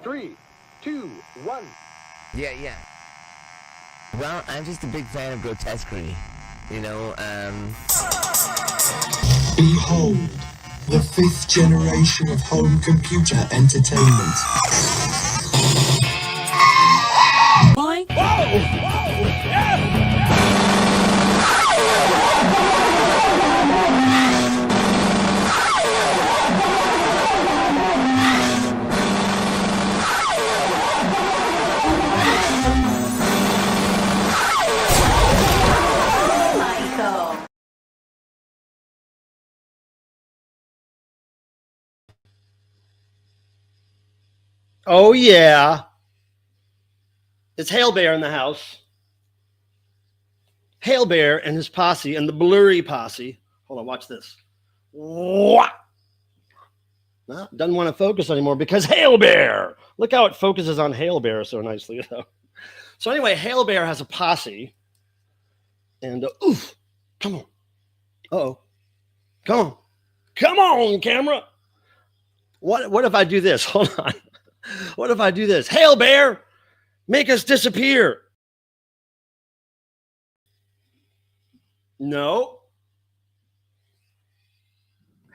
3, 2, 1. Yeah. Well, I'm just a big fan of grotesquerie. You know, Behold, the 5th generation of home computer entertainment. Boy. Oh, yeah. It's Hail Bear in the house. Hail Bear and his posse and the blurry posse. Hold on, watch this. Well, doesn't want to focus anymore because Hail Bear. Look how it focuses on Hail Bear so nicely, though. So anyway, Hail Bear has a posse. And, oof, come on. Uh-oh. Come on, camera. What if I do this? Hold on. What if I do this? Hail Bear, make us disappear. No.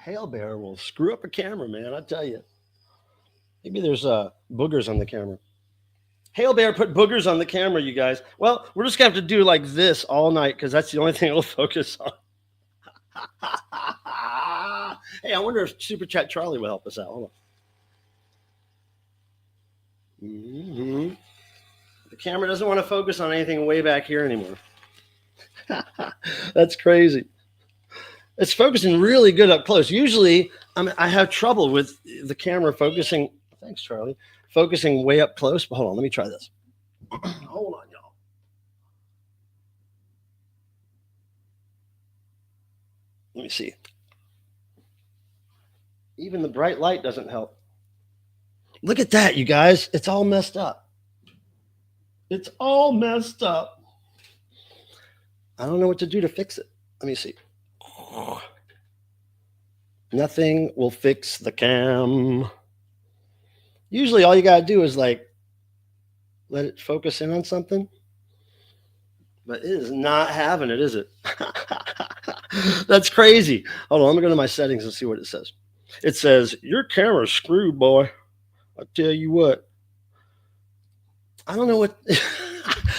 Hail Bear will screw up a camera, man, I tell you. Maybe there's boogers on the camera. Hail Bear put boogers on the camera, you guys. Well, we're just going to have to do like this all night because that's the only thing it'll focus on. Hey, I wonder if Super Chat Charlie will help us out. Hold on. Mm-hmm. The camera doesn't want to focus on anything way back here anymore. That's crazy. It's focusing really good up close. Usually, I have trouble with the camera focusing. Thanks, Charlie. Focusing way up close. But hold on, let me try this. Hold on, y'all. Let me see. Even the bright light doesn't help. Look at that, you guys. It's all messed up. It's all messed up. I don't know what to do to fix it. Let me see. Nothing will fix the cam. Usually all you got to do is like let it focus in on something. But it is not having it, is it? That's crazy. Hold on, let me go to my settings and see what it says. It says, your camera's screwed, boy. I'll tell you what. I don't know what,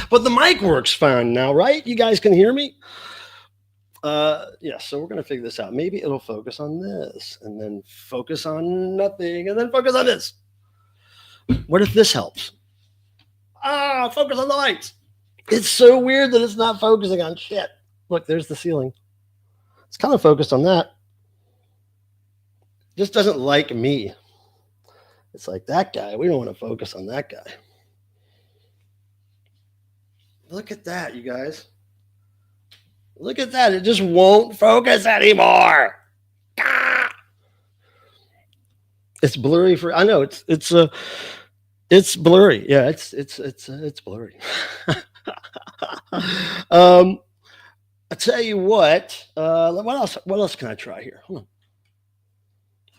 but the mic works fine now, right? You guys can hear me? Yeah, so we're going to figure this out. Maybe it'll focus on this and then focus on nothing and then focus on this. What if this helps? Focus on the lights. It's so weird that it's not focusing on shit. Look, there's the ceiling. It's kind of focused on that. Just doesn't like me. It's like that guy. We don't want to focus on that guy. Look at that, you guys. Look at that. It just won't focus anymore. It's blurry for. I know it's blurry. Yeah, it's blurry. I tell you what. What else? What else can I try here? Hold on.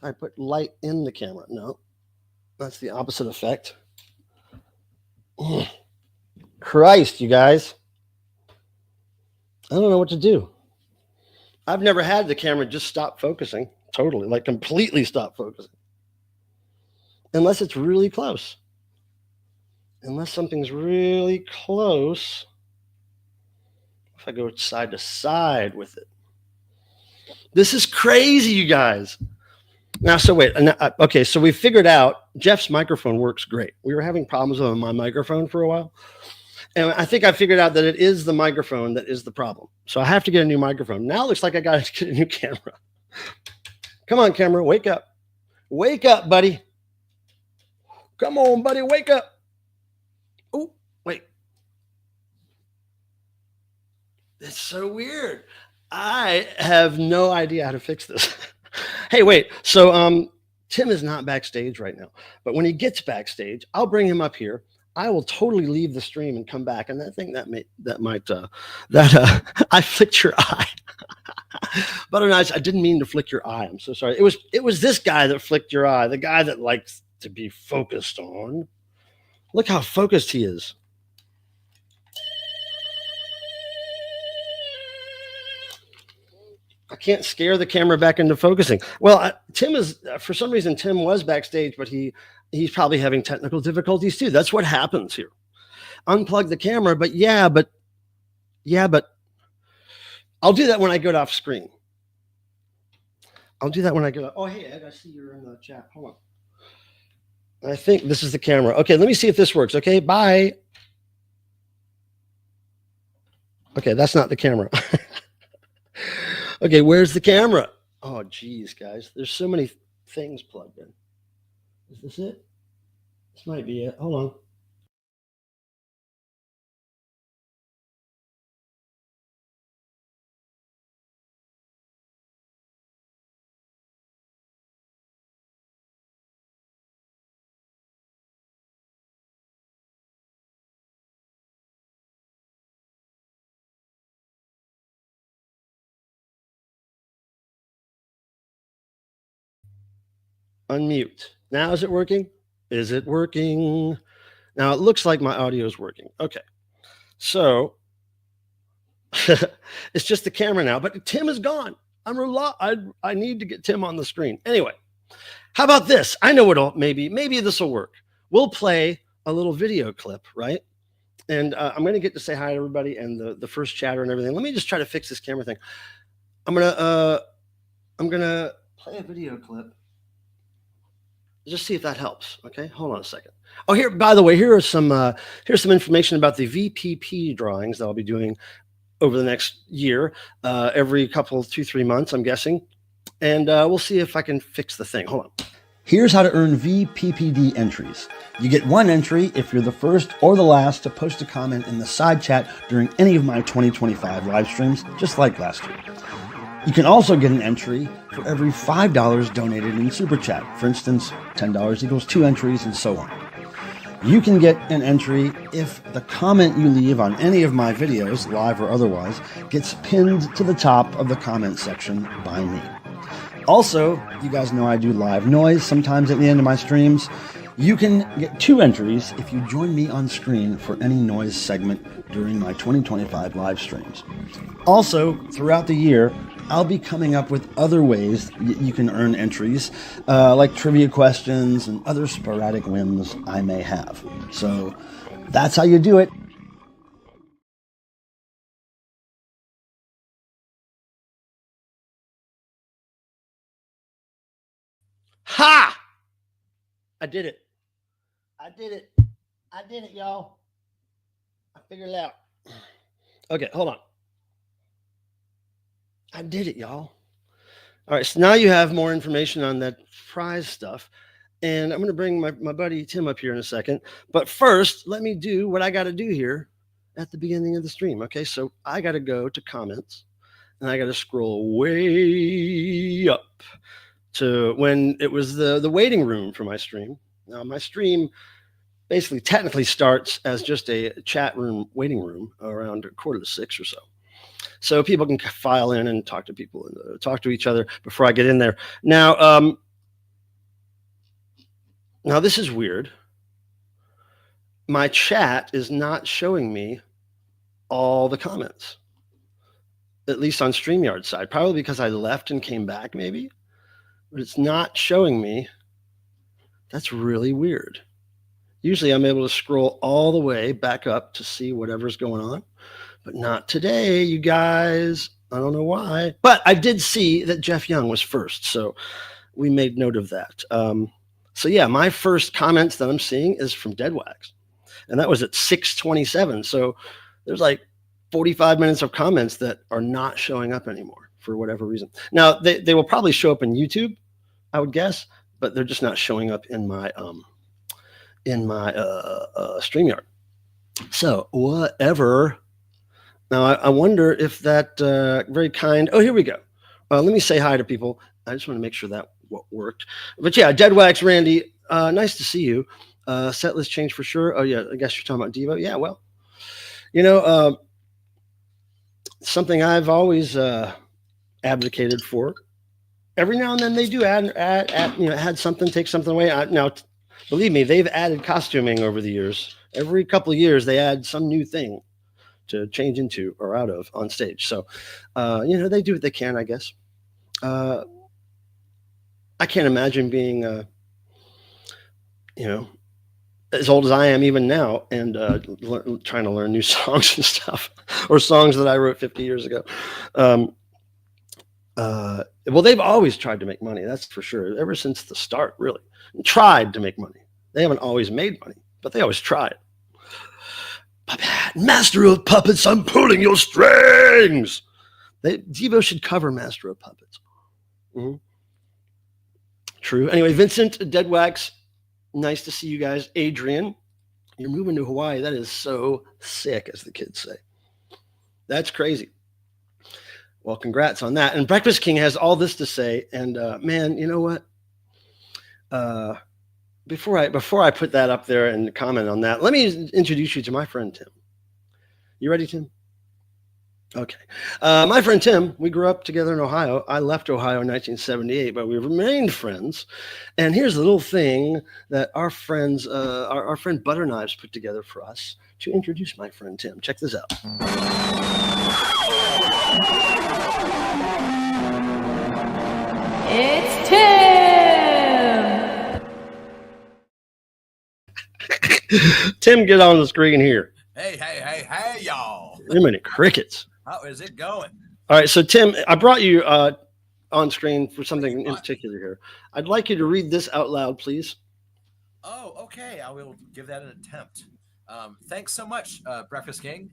I put light in the camera. No, that's the opposite effect. Christ, you guys. I don't know what to do. I've never had the camera just stop focusing totally, like completely stop focusing. Unless it's really close. Unless something's really close. If I go side to side with it. This is crazy, you guys. Now, so wait. Okay, so we figured out Jeff's microphone works great. We were having problems with my microphone for a while. And I think I figured out that it is the microphone that is the problem. So I have to get a new microphone. Now it looks like I got to get a new camera. Come on, camera, wake up. Wake up, buddy. Come on, buddy, wake up. Oh, wait. It's so weird. I have no idea how to fix this. Hey, wait. So Tim is not backstage right now. But when he gets backstage, I'll bring him up here. I will totally leave the stream and come back. And I think I flicked your eye. But I didn't mean to flick your eye. I'm so sorry. It was this guy that flicked your eye. The guy that likes to be focused on. Look how focused he is. I can't scare the camera back into focusing. Well, Tim is, for some reason, Tim was backstage, but he's probably having technical difficulties too. That's what happens here. Unplug the camera, but I'll do that when I get off screen. I'll do that when I get off. Oh, hey, Ed, I see you're in the chat. Hold on. I think this is the camera. Okay, let me see if this works. Okay, bye. Okay, that's not the camera. Okay, where's the camera? Oh, geez, guys. There's so many things plugged in. Is this it? This might be it. Hold on. Unmute. Now is it working? Is it working? Now it looks like my audio is working. Okay. So it's just the camera now, but Tim is gone. I need to get Tim on the screen. Anyway, how about this? I know it'll maybe this will work. We'll play a little video clip, right? And I'm going to get to say hi to everybody and the first chatter and everything. Let me just try to fix this camera thing. I'm gonna play a video clip. Just see if that helps. Okay, hold on a second. Oh, here, by the way, here's some information about the VPP drawings that I'll be doing over the next year, every couple, 2-3 months, I'm guessing. And we'll see if I can fix the thing. Hold on. Here's how to earn VPPD entries. You get one entry if you're the first or the last to post a comment in the side chat during any of my 2025 live streams, just like last year. You can also get an entry for every $5 donated in Super Chat. For instance, $10 equals 2 entries and so on. You can get an entry if the comment you leave on any of my videos, live or otherwise, gets pinned to the top of the comment section by me. Also, you guys know I do live noise sometimes at the end of my streams. You can get 2 entries if you join me on screen for any noise segment during my 2025 live streams. Also, throughout the year, I'll be coming up with other ways you can earn entries, like trivia questions and other sporadic whims I may have. So that's how you do it. Ha! I did it. I did it, y'all. I figured it out. Okay, hold on. I did it, y'all. All right, so now you have more information on that prize stuff. And I'm going to bring my buddy Tim up here in a second. But first, let me do what I got to do here at the beginning of the stream. Okay, so I got to go to comments. And I got to scroll way up to when it was the waiting room for my stream. Now, my stream basically technically starts as just a chat room, waiting room around 5:45 or so. So people can file in and talk to people and talk to each other before I get in there. Now, now this is weird. My chat is not showing me all the comments, at least on StreamYard side, probably because I left and came back maybe, but it's not showing me. That's really weird. Usually I'm able to scroll all the way back up to see whatever's going on. But not today, you guys. I don't know why. But I did see that Jeff Young was first. So we made note of that. So yeah, my first comments that I'm seeing is from Deadwax. And that was at 6:27. So there's like 45 minutes of comments that are not showing up anymore for whatever reason. Now, they will probably show up in YouTube, I would guess. But they're just not showing up in my StreamYard. So whatever. Now, I wonder if that very kind... Oh, here we go. Let me say hi to people. I just want to make sure that worked. But yeah, Deadwax, Randy, nice to see you. Set list change for sure. Oh, yeah, I guess you're talking about Devo. Yeah, well, you know, something I've always advocated for. Every now and then they do add something, take something away. Now, Believe me, they've added costuming over the years. Every couple of years, they add some new thing to change into or out of on stage. So, they do what they can, I guess. I can't imagine being, as old as I am even now and trying to learn new songs and stuff, or songs that I wrote 50 years ago. Well, they've always tried to make money, that's for sure, ever since the start, really. Tried to make money. They haven't always made money, but they always tried. Master of Puppets, I'm pulling your strings. Devo should cover Master of Puppets. Mm-hmm. True. Anyway, Vincent, Deadwax, nice to see you guys. Adrian, you're moving to Hawaii. That is so sick, as the kids say. That's crazy. Well, congrats on that. And Breakfast King has all this to say. And man, you know what? Before I put that up there and comment on that, let me introduce you to my friend Tim. You ready, Tim? Okay. My friend Tim, we grew up together in Ohio. I left Ohio in 1978, but we remained friends. And here's a little thing that our friends, our friend Butterknives put together for us to introduce my friend Tim. Check this out. It's Tim! Tim, get on the screen here. Hey, y'all. Wait a minute, crickets. How is it going? All right, so Tim, I brought you on screen for something in particular here. I'd like you to read this out loud, please. Oh, okay. I will give that an attempt. Thanks so much, Breakfast King.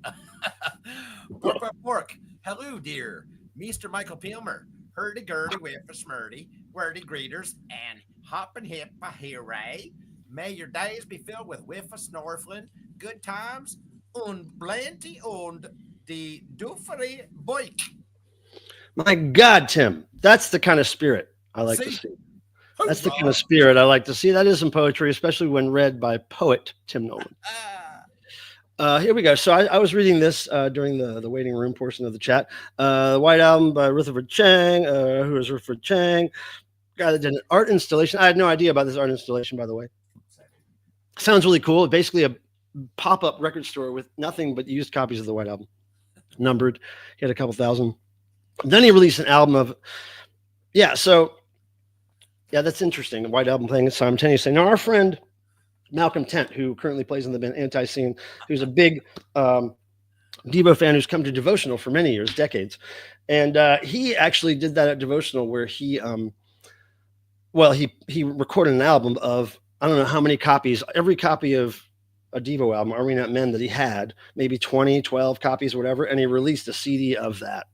Pork. Hello, dear Mr. Michael Pilmer. Hurdy-gurdy with a smurdy, wordy greeters, and hop and hip a hooray. May your days be filled with whiff of snorfling, good times, und plenty und the doofery boik. My God, Tim, that's the kind of spirit I like to see. That's the kind of spirit I like to see. That is some poetry, especially when read by poet Tim Nolan. Here we go. So I was reading this during the waiting room portion of the chat. The White Album by Rutherford Chang. Who is Rutherford Chang? Guy that did an art installation. I had no idea about this art installation, by the way. Sounds really cool. Basically a pop-up record store with nothing but used copies of the White Album. Numbered. He had a couple thousand. Then he released an album of, so that's interesting. The White Album playing simultaneously. Now, our friend Malcolm Tent, who currently plays in the band Anti-Scene, who's a big Devo fan who's come to Devotional for many years, decades. And he actually did that at Devotional where he recorded an album of, I don't know how many copies, every copy of a Devo album, Are We Not Men, that he had, maybe 20, 12 copies, whatever, and he released a CD of that.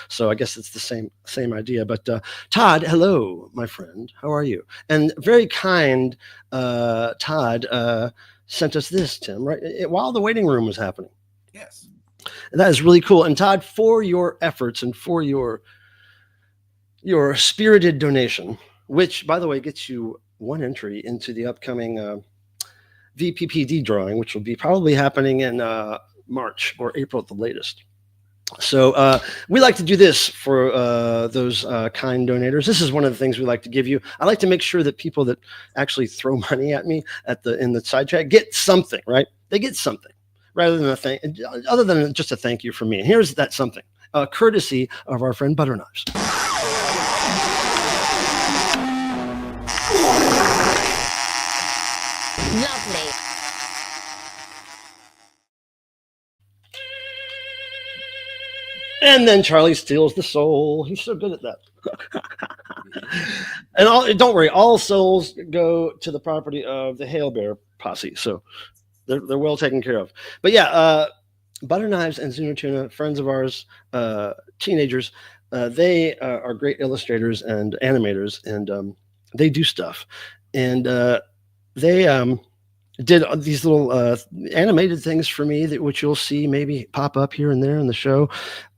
So I guess it's the same idea. But Todd, hello, my friend. How are you? And very kind Todd sent us this, Tim, right? While the waiting room was happening. Yes. And that is really cool. And Todd, for your efforts and for your spirited donation, which, by the way, gets you one entry into the upcoming VPPD drawing, which will be probably happening in March or April at the latest. So we like to do this for those kind donators. This is one of the things we like to give you. I like to make sure that people that actually throw money at me in the side chat get something, right? They get something rather than other than just a thank you from me. And here's that something, courtesy of our friend Butterknives. Lovely. And then Charlie steals the soul. He's so good at that. And don't worry, all souls go to the property of the Hail Bear Posse. So they're well taken care of. But Butterknives and Zuno Tuna, friends of ours, teenagers, they are great illustrators and animators, and they do stuff. And they did these little animated things for me, which you'll see maybe pop up here and there in the show.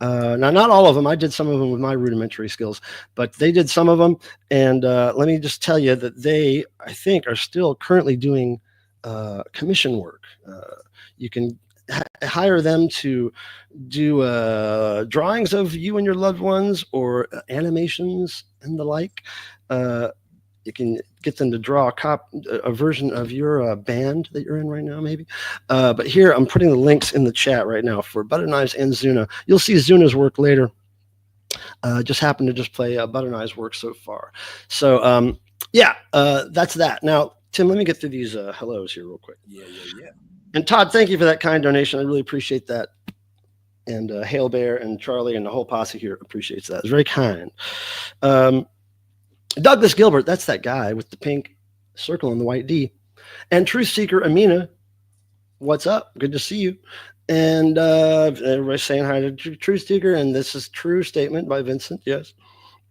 Now, not all of them. I did some of them with my rudimentary skills, but they did some of them. And let me just tell you that they, I think, are still currently doing commission work. You can hire them to do drawings of you and your loved ones, or animations and the like. you can get them to draw a version of your band that you're in right now, maybe. But here I'm putting the links in the chat right now for Butter Knives and Zuna. You'll see Zuna's work later. Just happened to just play Butter Knives work so far. So that's that. Now, Tim, let me get through these hellos here real quick. Yeah. And Todd, thank you for that kind donation. I really appreciate that. And Hail Bear and Charlie and the whole posse here appreciates that. It's very kind. Douglas Gilbert, that's that guy with the pink circle and the white D. And Truth Seeker Amina, what's up? Good to see you. And everybody's saying hi to Truth Seeker, and this is true statement by Vincent, yes.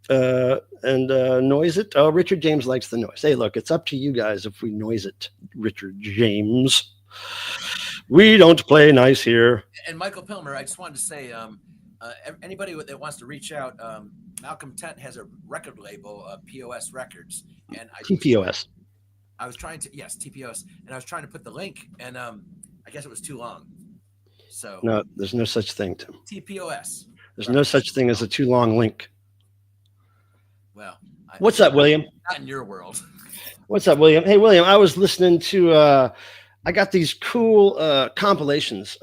Noise it. Oh, Richard James likes the noise. Hey, look, it's up to you guys if we noise it, Richard James. We don't play nice here. And Michael Pilmer, I just wanted to say, anybody that wants to reach out, Malcolm Tent has a record label, POS Records, and TPOS. I was trying to TPOS, and I was trying to put the link, and I guess it was too long. So no, there's no such thing, Tim. TPOS. There's no such thing as a too long link. Well, what's up, William? Not in your world. What's up, William? Hey, William, I was listening to. I got these cool compilations.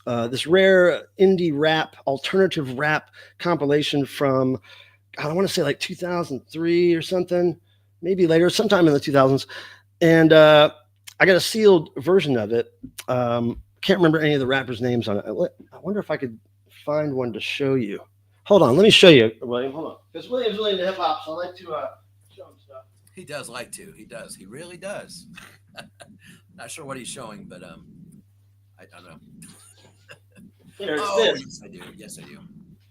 This rare indie rap, alternative rap compilation from, I want to say like 2003 or something, maybe later, sometime in the 2000s. And I got a sealed version of it. Can't remember any of the rappers' names on it. I wonder if I could find one to show you. Hold on, let me show you, William. Hold on. Because William's really into hip hop, so I like to show him stuff. He does like to. He does. He really does. Not sure what he's showing, but I don't know. Here, it's this. Yes, I do. Yes, I do.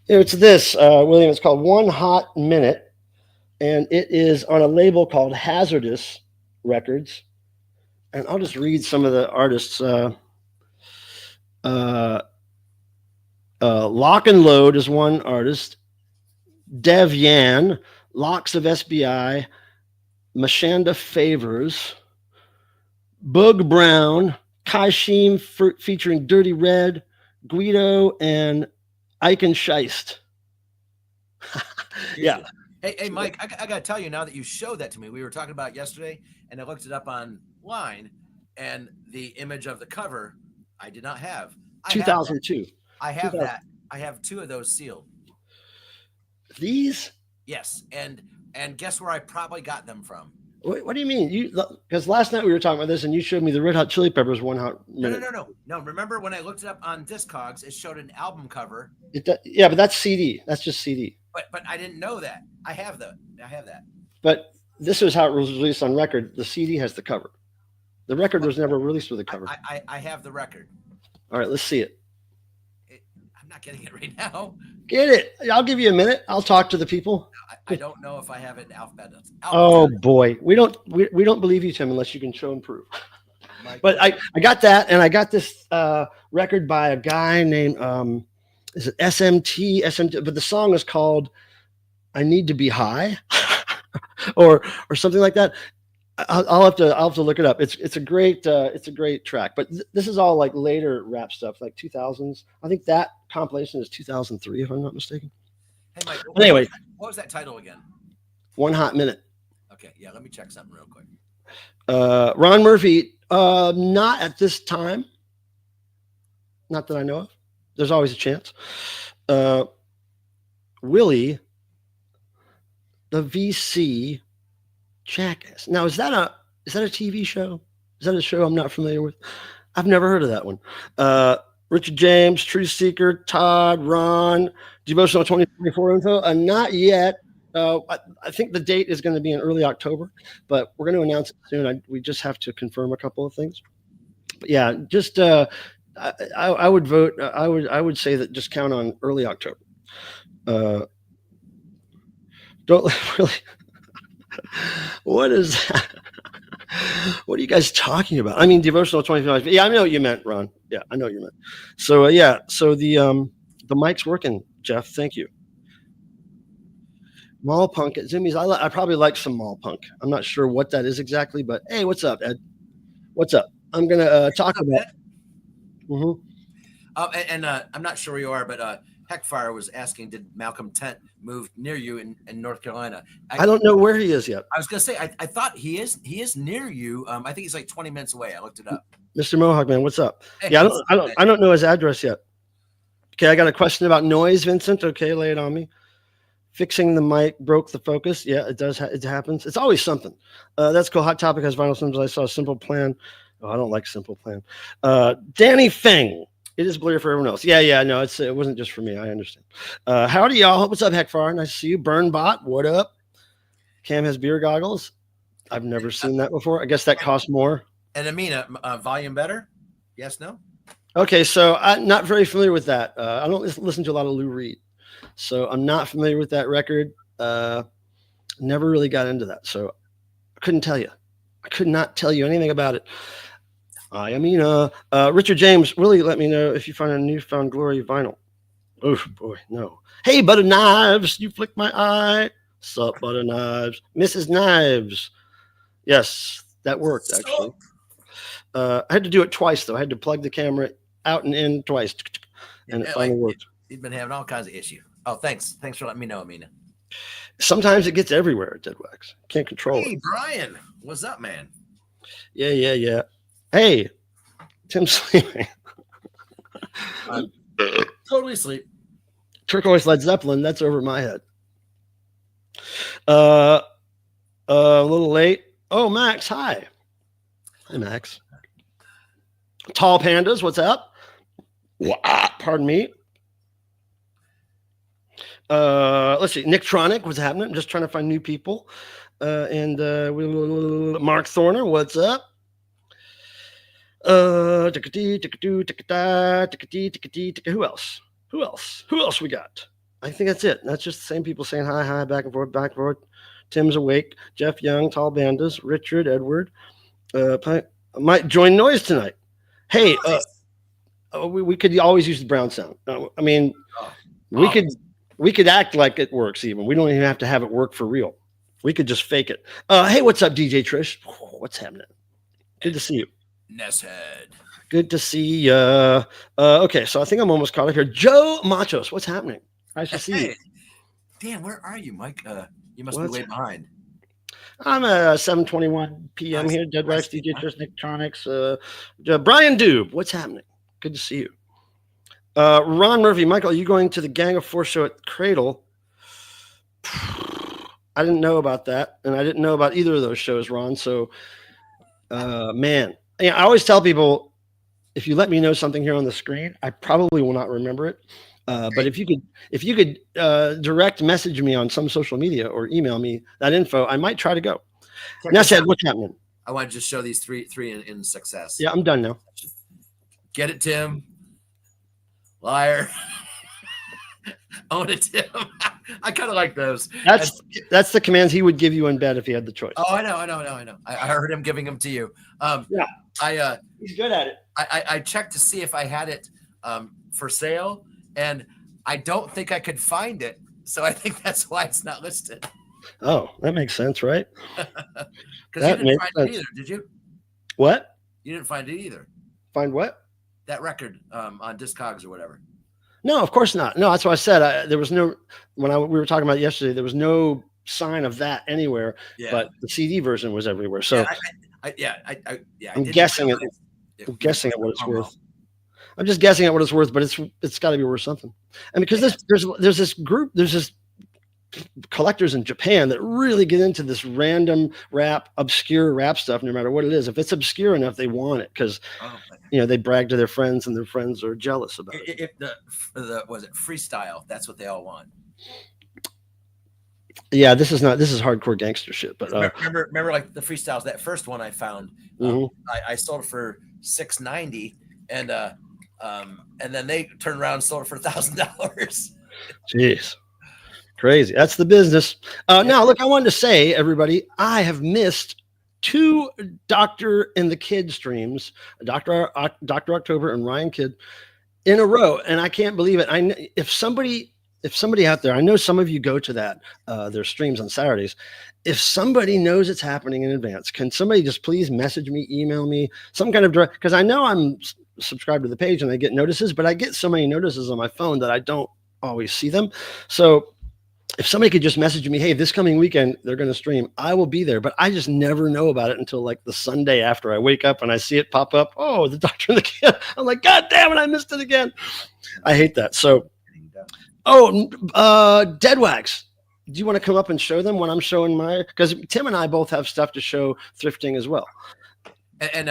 Here, it's this, William. It's called 1 Hot Minute, and it is on a label called Hazardous Records. And I'll just read some of the artists. Lock and Load is one artist. Dev Yan, Locks of SBI, Mashanda Favors, Boog Brown, Kai Sheem featuring Dirty Red, Guido, and Eichen Scheist. Yeah. Hey, Mike, I got to tell you, now that you showed that to me, we were talking about it yesterday, and I looked it up online, and the image of the cover I did not have. 2002. I have that. I have 2 of those sealed. These? Yes, and guess where I probably got them from? What do you mean? Because last night we were talking about this, and you showed me the Red Hot Chili Peppers 1 Hot Minute. No. Remember when I looked it up on Discogs, it showed an album cover. Yeah, but that's CD. That's just CD. But I didn't know that. I have that. But this is how it was released on record. The CD has the cover. The record was never released with a cover. I have the record. All right, let's see it. I'm not getting it right now. Get it. I'll give you a minute. I'll talk to the people. I don't know if I have it in alphabet. Oh boy, we don't believe you, Tim, unless you can show and prove. But I got that, and I got this record by a guy named is it SMT? But the song is called "I Need to Be High," or something like that. I'll have to look it up. It's a great track. But this is all like later rap stuff, like 2000s. I think that compilation is 2003, if I'm not mistaken. Hey, Mike. Anyway, what was that title again? 1 Hot Minute. Okay, yeah. Let me check something real quick. Ron Murphy, not at this time. Not that I know of. There's always a chance. Willie, the VC Jackass. Now, is that a TV show? Is that a show I'm not familiar with? I've never heard of that one. Richard James, Truth Seeker, Todd, Ron, Devotional 2024 info. Not yet. I think the date is going to be in early October, but we're going to announce it soon. We just have to confirm a couple of things. But yeah, just I would vote. I would say that just count on early October. Don't really. What is that? What are you guys talking about? I mean, Devotional 25. Yeah, I know what you meant, Ron. Yeah, I know what you meant. So yeah, so the mic's working, Jeff. Thank you. Mall Punk at Zoomies. I probably like some Mall Punk. I'm not sure what that is exactly, but hey, what's up, Ed? What's up? I'm gonna talk about. And I'm not sure where you are, but Heckfire was asking, did Malcolm Tent move near you in North Carolina? I don't know where he is yet. I was gonna say I thought he is near you. I think he's like 20 minutes away. I looked it up. Mr. Mohawk Man, what's up? Hey, Yeah, I don't know his address yet. Okay, I got a question about noise, Vincent. Okay, lay it on me. Fixing the mic broke the focus. Yeah, it does. It happens. It's always something. That's cool. Hot Topic has vinyl symbols. I saw a Simple Plan. Oh, I don't like Simple Plan. Danny Feng. It is blurry for everyone else. Yeah. No, it wasn't just for me. I understand. Howdy, y'all. What's up, Heckfar? Nice to see you. Burnbot. What up? Cam has beer goggles. I've never seen that before. I guess that costs more. And Amina, volume better? Yes, no? Okay, so I'm not very familiar with that. I don't listen to a lot of Lou Reed, so I'm not familiar with that record. Never really got into that, so I couldn't tell you. I could not tell you anything about it. I mean, Richard James, Willie, let me know if you find a Newfound Glory vinyl. Oh boy, no. Hey, Butter Knives, you flick my eye. Sup, Butter Knives, Mrs. Knives. Yes, that worked actually. I had to do it twice though. I had to plug the camera out and in twice, and it finally worked. You've been having all kinds of issues. Oh, thanks for letting me know, Amina. Sometimes it gets everywhere at Dead Wax. Can't control it. Hey, Brian, what's up, man? Yeah. Hey, Tim's sleeping. I'm totally asleep. Turquoise Led Zeppelin. That's over my head. A little late. Oh, Max, hi. Hi, Max. Tall Pandas, what's up? Pardon me. Let's see. Nicktronic, what's happening? I'm just trying to find new people. And Mark Thorner, what's up? Who else? Who else we got? I think that's it. That's just the same people saying hi, back and forth. Tim's awake. Jeff Young, Tall Bandas, Richard, Edward. Might join noise tonight. Hey, we could always use the brown sound. I mean, we could act like it works. Even we don't even have to have it work for real. We could just fake it. Hey, what's up, DJ Trish? What's happening? Good to see you. Nesshead. Good to see you. Okay, so I think I'm almost caught up here. Joe Machos, what's happening? Nice to see you. Dan, where are you, Mike? You must be way behind. I'm at 7:21 p.m. here. Dead Wax, DJ Trish, Nicktronics. Brian Dube, what's happening? Good to see you. Ron Murphy, Michael, are you going to the Gang of Four show at Cradle? I didn't know about that, and I didn't know about either of those shows, Ron. So, man, I always tell people, if you let me know something here on the screen, I probably will not remember it. But if you could direct message me on some social media or email me that info, I might try to go. Nesshead, what's happening? I want to just show these three in success. Yeah, I'm done now. Get it, Tim. Liar. Own it, Tim. I kind of like those. That's the commands he would give you in bed if he had the choice. Oh, I know. I heard him giving them to you. Yeah, he's good at it. I checked to see if I had it for sale, and I don't think I could find it. So I think that's why it's not listed. Oh, that makes sense, right? Because you didn't find it either, did you? What? You didn't find it either. Find what? That record on Discogs or whatever. No, of course not. No, that's what I said. There was no, we were talking about yesterday, there was no sign of that anywhere, but the CD version was everywhere. So I'm guessing at what it's worth. I'm just guessing at what it's worth, but it's got to be worth something. And because there's this group, there's this collectors in Japan that really get into this random obscure rap stuff, no matter what it is. If it's obscure enough, they want it because they brag to their friends, and their friends are jealous about it. If the was it freestyle? That's what they all want. Yeah, this is hardcore gangster shit. But remember, like the freestyles. That first one I found, I sold it for $690, and then they turned around and sold it for $1,000. Jeez. Crazy. That's the business. Now, look, I wanted to say, everybody, I have missed 2 Doctor and the Kid streams, Dr. October and Ryan Kidd, in a row, and I can't believe it. If somebody out there, I know some of you go to their streams on Saturdays. If somebody knows it's happening in advance, can somebody just please message me, email me, some kind of direct? Because I know I'm subscribed to the page and I get notices, but I get so many notices on my phone that I don't always see them. So if somebody could just message me, hey, this coming weekend, they're going to stream, I will be there. But I just never know about it until like the Sunday after I wake up and I see it pop up. Oh, the Doctor and the Kid. I'm like, God damn it, I missed it again. I hate that. So, Dead Wax. Do you want to come up and show them when I'm showing my, because Tim and I both have stuff to show thrifting as well. And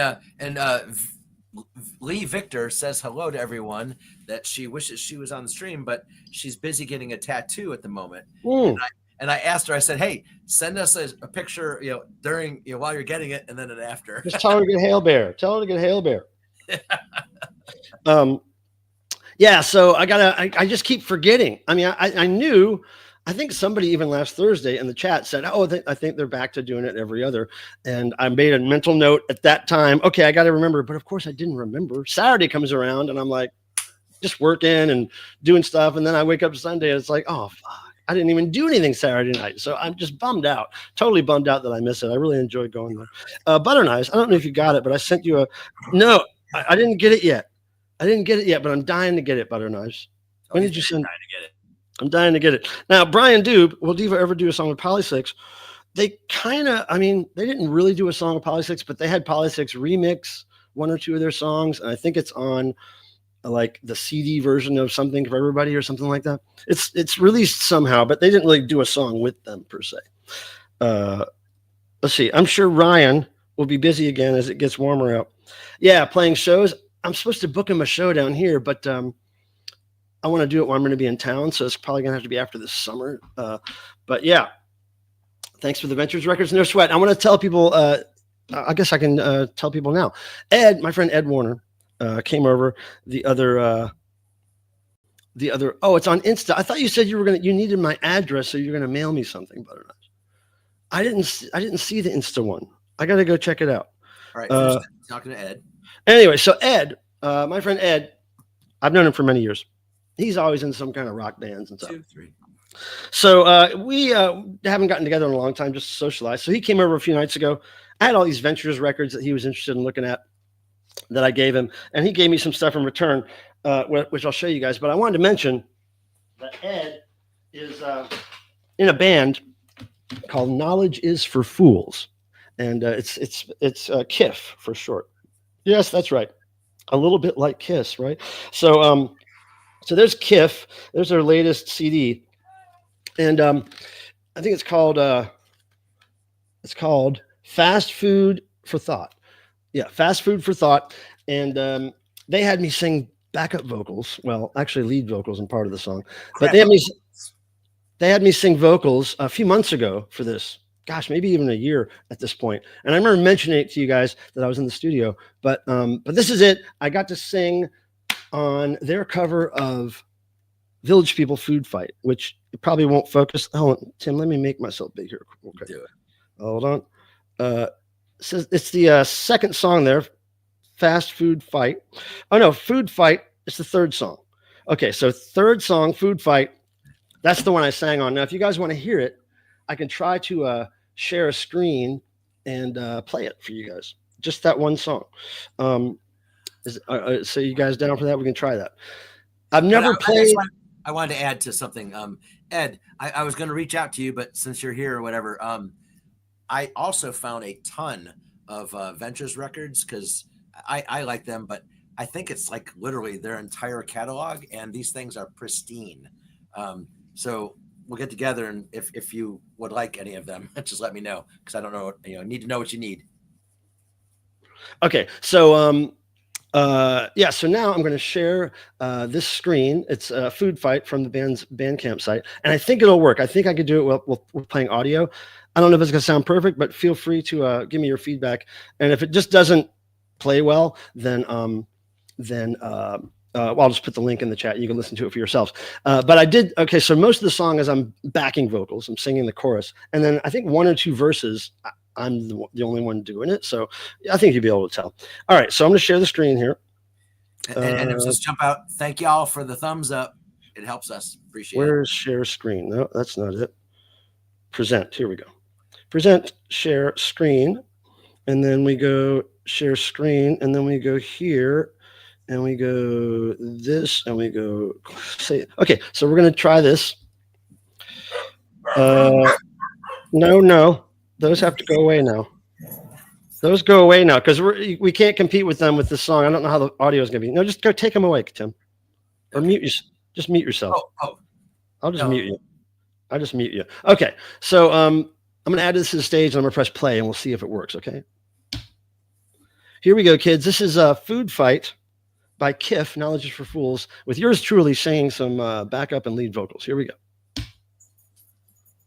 Lee Victor says hello to everyone, that she wishes she was on the stream, but she's busy getting a tattoo at the moment. And I asked her, I said, hey, send us a picture, during, while you're getting it, and then an after. Just tell her to get Hail Bear. Tell her to get Hail Bear. Yeah, so I just keep forgetting. I mean, I knew, I think somebody even last Thursday in the chat said, oh, I think they're back to doing it every other. And I made a mental note at that time. Okay, I got to remember. But of course, I didn't remember. Saturday comes around and I'm like, just working and doing stuff. And then I wake up Sunday and it's like, oh, fuck, I didn't even do anything Saturday night. So I'm just bummed out, totally bummed out that I miss it. I really enjoyed going there. Butter Knives, I don't know if you got it, but I sent you no, I didn't get it yet. But I'm dying to get it, Butter Knives. When did you send? I'm dying to get it. Now, Brian Dube, will Diva ever do a song with Polysix? They kind of, I mean, they didn't really do a song with Polysix, but they had Polysix remix one or two of their songs. And I think it's on like the CD version of Something for Everybody or something like that. It's released somehow, but they didn't really do a song with them per se. Let's see. I'm sure Ryan will be busy again as it gets warmer out. Yeah, playing shows. I'm supposed to book him a show down here, but I want to do it when I'm going to be in town, so it's probably going to have to be after this summer. But yeah, thanks for the Ventures Records. No sweat. I want to tell people, I guess I can tell people now. Ed, my friend Ed Warner, came over the other, oh, it's on Insta. I thought you said you needed my address, so you're going to mail me something, Butternut. I didn't see the Insta one. I got to go check it out. All right. Talking to Ed. Anyway, so Ed, my friend Ed, I've known him for many years. He's always in some kind of rock bands and stuff. 2, 3. So we haven't gotten together in a long time, just to socialize. So he came over a few nights ago. I had all these Ventures records that he was interested in looking at that I gave him. And he gave me some stuff in return, which I'll show you guys. But I wanted to mention that Ed is in a band called Knowledge is for Fools. And it's KIF for short. Yes, that's right. A little bit like Kiss, right? So so there's KIF. There's their latest CD, and I think it's called Fast Food for Thought. Yeah, Fast Food for Thought. And they had me sing backup vocals. Well, actually lead vocals in part of the song, but they had me sing vocals a few months ago for this. Gosh, maybe even a year at this point. And I remember mentioning it to you guys that I was in the studio. But this is it. I got to sing on their cover of Village People Food Fight, which it probably won't focus. Oh, Tim, let me make myself big here. Okay. Do it. Hold on. It's the second song there, Fast Food Fight. Oh, no, Food Fight. It's the third song. Okay, so third song, Food Fight. That's the one I sang on. Now, if you guys want to hear it, I can try to share a screen and play it for you guys. Just that one song. So you guys down for that? We can try that. I've never played. I wanted to add to something. Ed, I was going to reach out to you, but since you're here or whatever, I also found a ton of Ventures records because I like them, but I think it's like literally their entire catalog, and these things are pristine. So we'll get together, and if you would like any of them, just let me know, because I don't know, need to know what you need. Okay, so yeah, so now I'm going to share this screen. It's a Food Fight from the band's Bandcamp site, and I think it'll work. I think I could do it while we're playing audio. I don't know if it's going to sound perfect, but feel free to give me your feedback. And if it just doesn't play well, then well, I'll just put the link in the chat. You can listen to it for yourselves. But I did. Okay, so most of the song is I'm backing vocals. I'm singing the chorus, and then I think one or two verses. I'm the only one doing it, so I think you'll be able to tell. All right, so I'm going to share the screen here. And just jump out. Thank y'all for the thumbs up. It helps us. Appreciate it. Where's share screen? No, that's not it. Present. Here we go. Present, share screen, and then we go share screen, and then we go here, and we go this, and we go say, okay, so we're going to try this. No, those have to go away now. Those go away now because we can't compete with them with this song. I don't know how the audio is going to be. No, just go take them away, Tim, or mute you. Just mute yourself. I'll just mute you. I'll just mute you. Okay, so I'm going to add this to the stage, and I'm going to press play, and we'll see if it works. Okay. Here we go, kids. This is a Food Fight by Kiff, Knowledge is for Fools, with yours truly singing some backup and lead vocals. Here we go.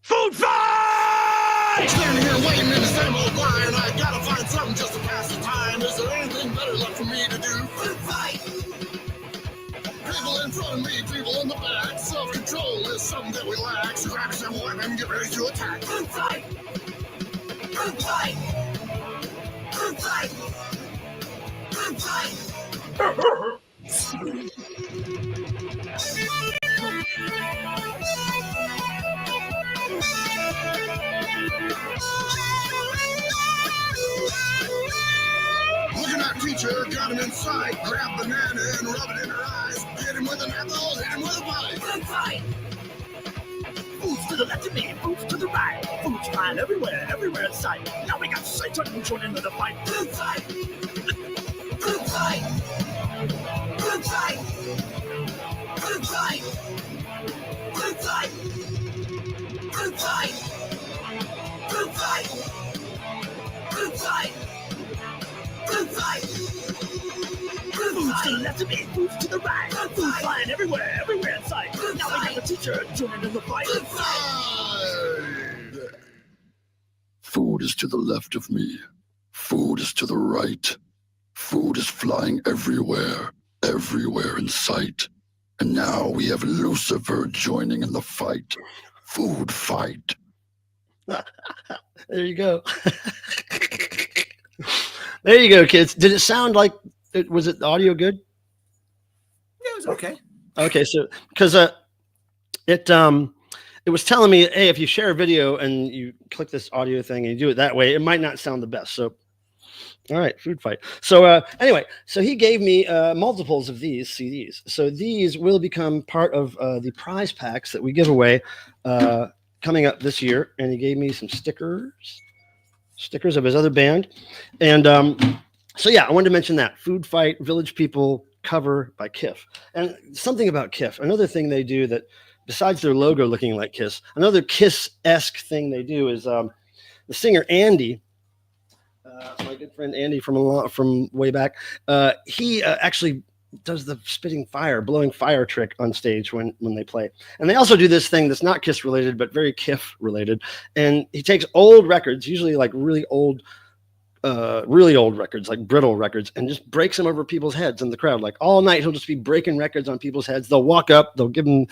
Food Fight! Standing here waiting in the same old line. I gotta find something just to pass the time. Is there anything better left for me to do? Food fight! People in front of me, people in the back. Self-control is something that we lack. So grab yourself a weapon and get ready to attack. Food fight! Food fight! Food fight! Food fight! Look at that creature, got him inside. Grab banana and rub it in her eyes. Hit him with an apple, hit him with a pie. Food fight! Food's to the left of me, food's to the right. Food's flying everywhere, everywhere in sight. Now we got Satan joining the fight. Food fight! Food fight! Food fight! Food fight! Food fight! Food fight! Food fight! Food fight! Food fight! Food's to the left of me, food's to the right. Food's flying everywhere, everywhere in sight. Now we got the teacher joining in the fight. Food is to the left of me. Food is to the right. Food is flying everywhere, everywhere in sight. And now we have Lucifer joining in the fight. Food fight. There you go. There you go, kids. Did it sound like was it audio good? Yeah, it was okay. Okay, so because it was telling me, hey, if you share a video and you click this audio thing and you do it that way, it might not sound the best. So, all right, Food Fight. So anyway, so he gave me multiples of these CDs. So these will become part of the prize packs that we give away coming up this year. And he gave me some stickers of his other band. And so, yeah, I wanted to mention that. Food Fight, Village People cover by Kiff. And something about Kiff, another thing they do that, besides their logo looking like Kiss, another Kiss-esque thing they do is the singer Andy, my good friend Andy from way back, he actually does the spitting fire, blowing fire trick on stage when they play. And they also do this thing that's not Kiss related, but very Kiff related. And he takes old records, usually like really old records, like brittle records, and just breaks them over people's heads in the crowd. Like all night, he'll just be breaking records on people's heads. They'll walk up, they'll give them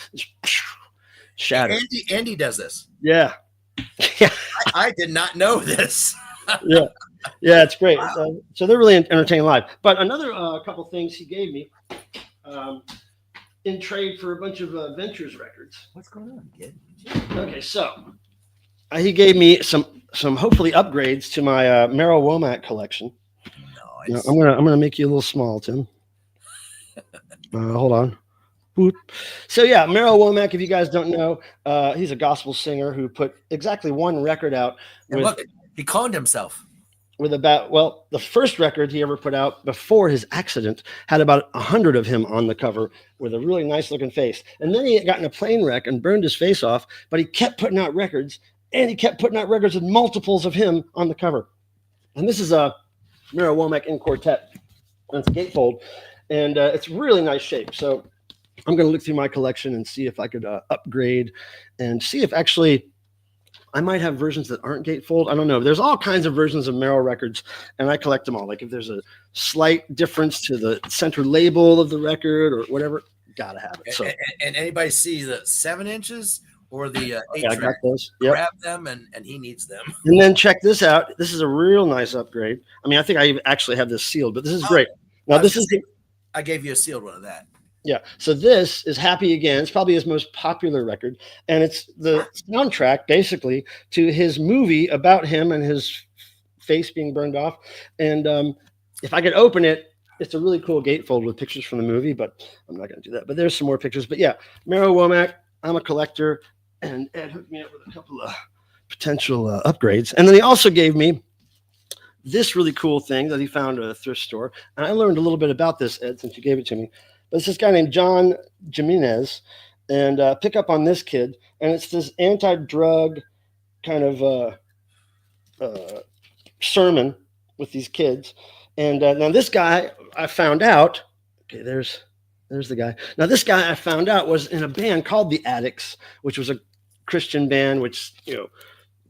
shatter. Andy does this. Yeah. Yeah. I did not know this. Yeah. Yeah, it's great. Wow. So they're really entertaining live. But another couple things he gave me in trade for a bunch of Ventures records. What's going on, kid? Okay, so he gave me some hopefully upgrades to my Merrill Womack collection. Nice. Now, I'm gonna make you a little small, Tim. Hold on. Boop. So yeah, Merrill Womack, if you guys don't know, he's a gospel singer who put exactly one record out. Look, he cloned himself. With the first record he ever put out before his accident had about 100 of him on the cover with a really nice looking face. And then he got in a plane wreck and burned his face off, but he kept putting out records, and he kept putting out records with multiples of him on the cover. And this is a Merrill Womack in quartet. It's gatefold, and it's really nice shape. So I'm going to look through my collection and see if I could upgrade and see if actually I might have versions that aren't gatefold. I don't know. There's all kinds of versions of Merrill records, and I collect them all. Like if there's a slight difference to the center label of the record or whatever, gotta have it. So, and anybody see the 7 inches or the 8 I got those. Yep. Grab them, and he needs them. And then check this out. This is a real nice upgrade. I mean, I think I actually have this sealed, but this is great. Now this is. I gave you a sealed one of that. Yeah. So this is Happy Again. It's probably his most popular record. And it's the soundtrack basically to his movie about him and his face being burned off. And if I could open it, It's a really cool gatefold with pictures from the movie, but I'm not going to do that. But there's some more pictures. But yeah, Mero Womack, I'm a collector, and Ed hooked me up with a couple of potential upgrades. And then he also gave me this really cool thing that he found at a thrift store. And I learned a little bit about this, Ed, since you gave it to me. But it's this guy named John Jimenez. And pick up on this kid. And it's this anti-drug kind of sermon with these kids. And now this guy, I found out, okay, there's the guy. Now this guy I found out was in a band called The Addicts, which was a Christian band, which, you know,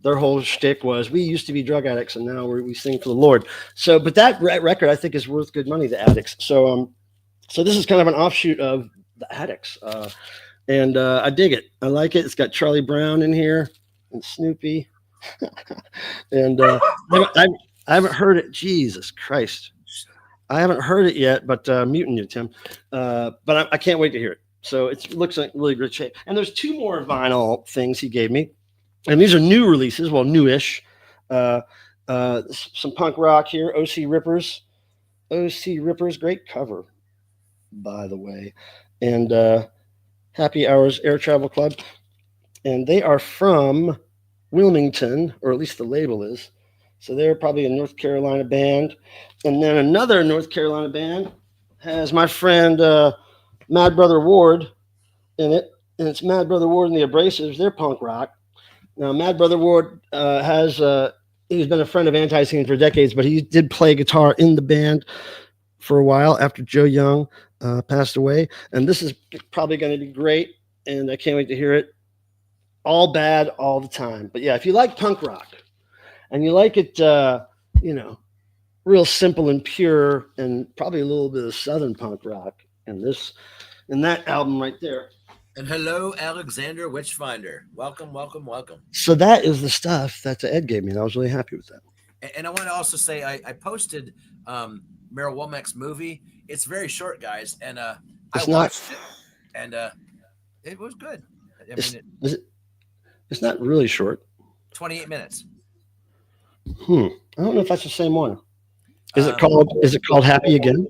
their whole shtick was, we used to be drug addicts and now we sing for the Lord. So, but that record I think is worth good money, The Addicts. So, so this is kind of an offshoot of The Addicts. And I dig it. I like it. It's got Charlie Brown in here and Snoopy. And I haven't heard it. Jesus Christ. I haven't heard it yet, but muting you, Tim. But I can't wait to hear it. So it looks like really good shape. And there's two more vinyl things he gave me. And these are new releases. Well, newish. Some punk rock here. OC Rippers. OC Rippers. Great cover, by the way. And Happy Hours Air Travel Club. And they are from Wilmington, or at least the label is. So they're probably a North Carolina band. And then another North Carolina band has my friend Mad Brother Ward in it. And it's Mad Brother Ward and the Abrasives. They're punk rock. Now, Mad Brother Ward he's been a friend of Anti-Scene for decades, but he did play guitar in the band for a while after Joe Young passed away. And this is probably going to be great. And I can't wait to hear it. All bad all the time. But yeah, if you like punk rock, and you like it, you know, real simple and pure, and probably a little bit of Southern punk rock in that album right there. And hello, Alexander Witchfinder. Welcome, welcome, welcome. So that is the stuff that Ed gave me, and I was really happy with that. And I want to also say I posted Mero Womack's movie. It's very short, guys, and I watched it, and it was good. I mean, it's not really short. 28 minutes. I don't know if that's the same one. Is it called Happy Again?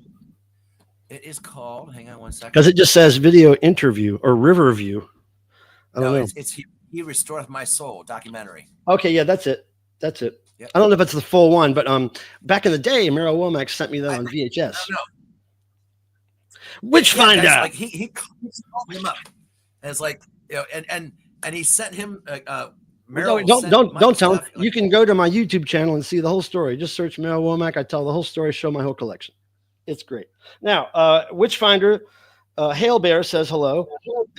It is called. Hang on one second. Because it just says video interview or river view. I don't know. It's He Restoreth My Soul documentary. Okay, yeah, that's it. Yep. I don't know if it's the full one, but back in the day, Mero Womack sent me that on VHS. No. Witchfinder. Yeah, like he called him up, and it's like, you know, and he sent him. Don't tell him. You can go to my YouTube channel and see the whole story. Just search Mero Womack. I tell the whole story, show my whole collection. It's great. Now, Witchfinder, Hail Bear says hello.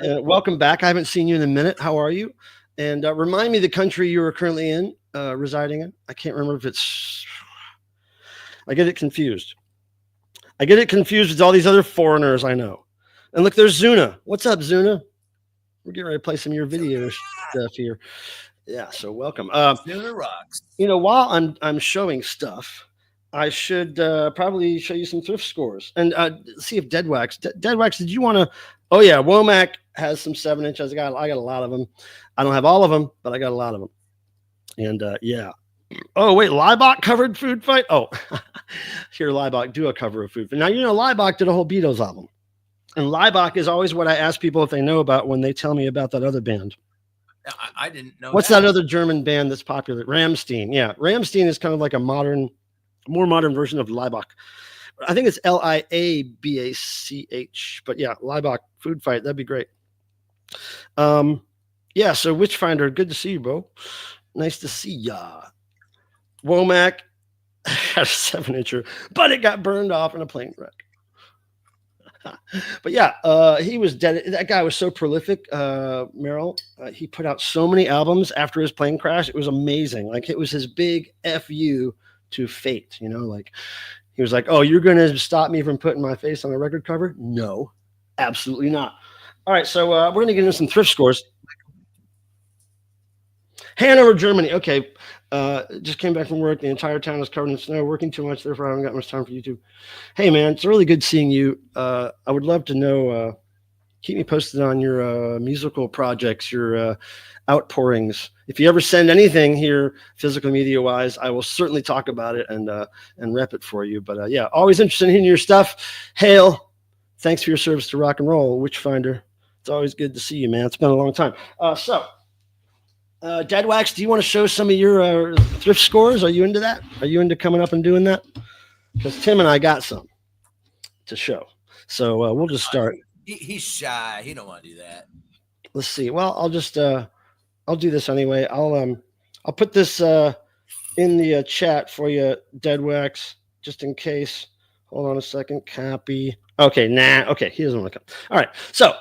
Welcome back. I haven't seen you in a minute. How are you? And remind me the country you are currently in, residing in. I can't remember if it's. I get it confused. With all these other foreigners I know. And look, there's Zuna. What's up, Zuna? We're getting ready to play some of your video stuff here. Yeah, so welcome. Zuna rocks. You know, while I'm showing stuff, I should probably show you some thrift scores and see if Deadwax. Deadwax, did you want to? Oh yeah, Womack has some 7-inches. I got a lot of them. I don't have all of them, but I got a lot of them. And yeah. Oh wait, Liebach covered Food Fight. Oh, here Liebach do a cover of Food Fight. Now you know Liebach did a whole Beatles album, and Liebach is always what I ask people if they know about when they tell me about that other band. I didn't know. What's that other German band that's popular? Rammstein. Yeah, Rammstein is kind of like a more modern version of Liebach. I think it's Liabach. But yeah, Liebach Food Fight. That'd be great. Yeah. So Witchfinder, good to see you, bro. Nice to see ya. Womack had a 7-incher, but it got burned off in a plane wreck. But yeah, he was dead. That guy was so prolific, Merrill. He put out so many albums after his plane crash. It was amazing. Like it was his big FU to fate, you know, like he was like, oh, you're going to stop me from putting my face on a record cover? No, absolutely not. All right. So we're going to get into some thrift scores. Hanover, Germany. Okay. Just came back from work. The entire town is covered in snow, working too much. Therefore, I haven't got much time for YouTube. Hey, man, it's really good seeing you. I would love to know keep me posted on your musical projects, your outpourings. If you ever send anything here, physical media wise, I will certainly talk about it and rep it for you. But yeah, always interested in hearing your stuff. Hale, thanks for your service to rock and roll, Witchfinder. It's always good to see you, man. It's been a long time. Dead Wax, do you want to show some of your thrift scores? Are you into that? Are you into coming up and doing that? Because Tim and I got some to show. So we'll just start. He's shy. He don't want to do that. Let's see. Well, I'll just I'll do this anyway. I'll put this in the chat for you, Dead Wax, just in case. Hold on a second. Copy. Okay, okay, he doesn't want to come. All right. So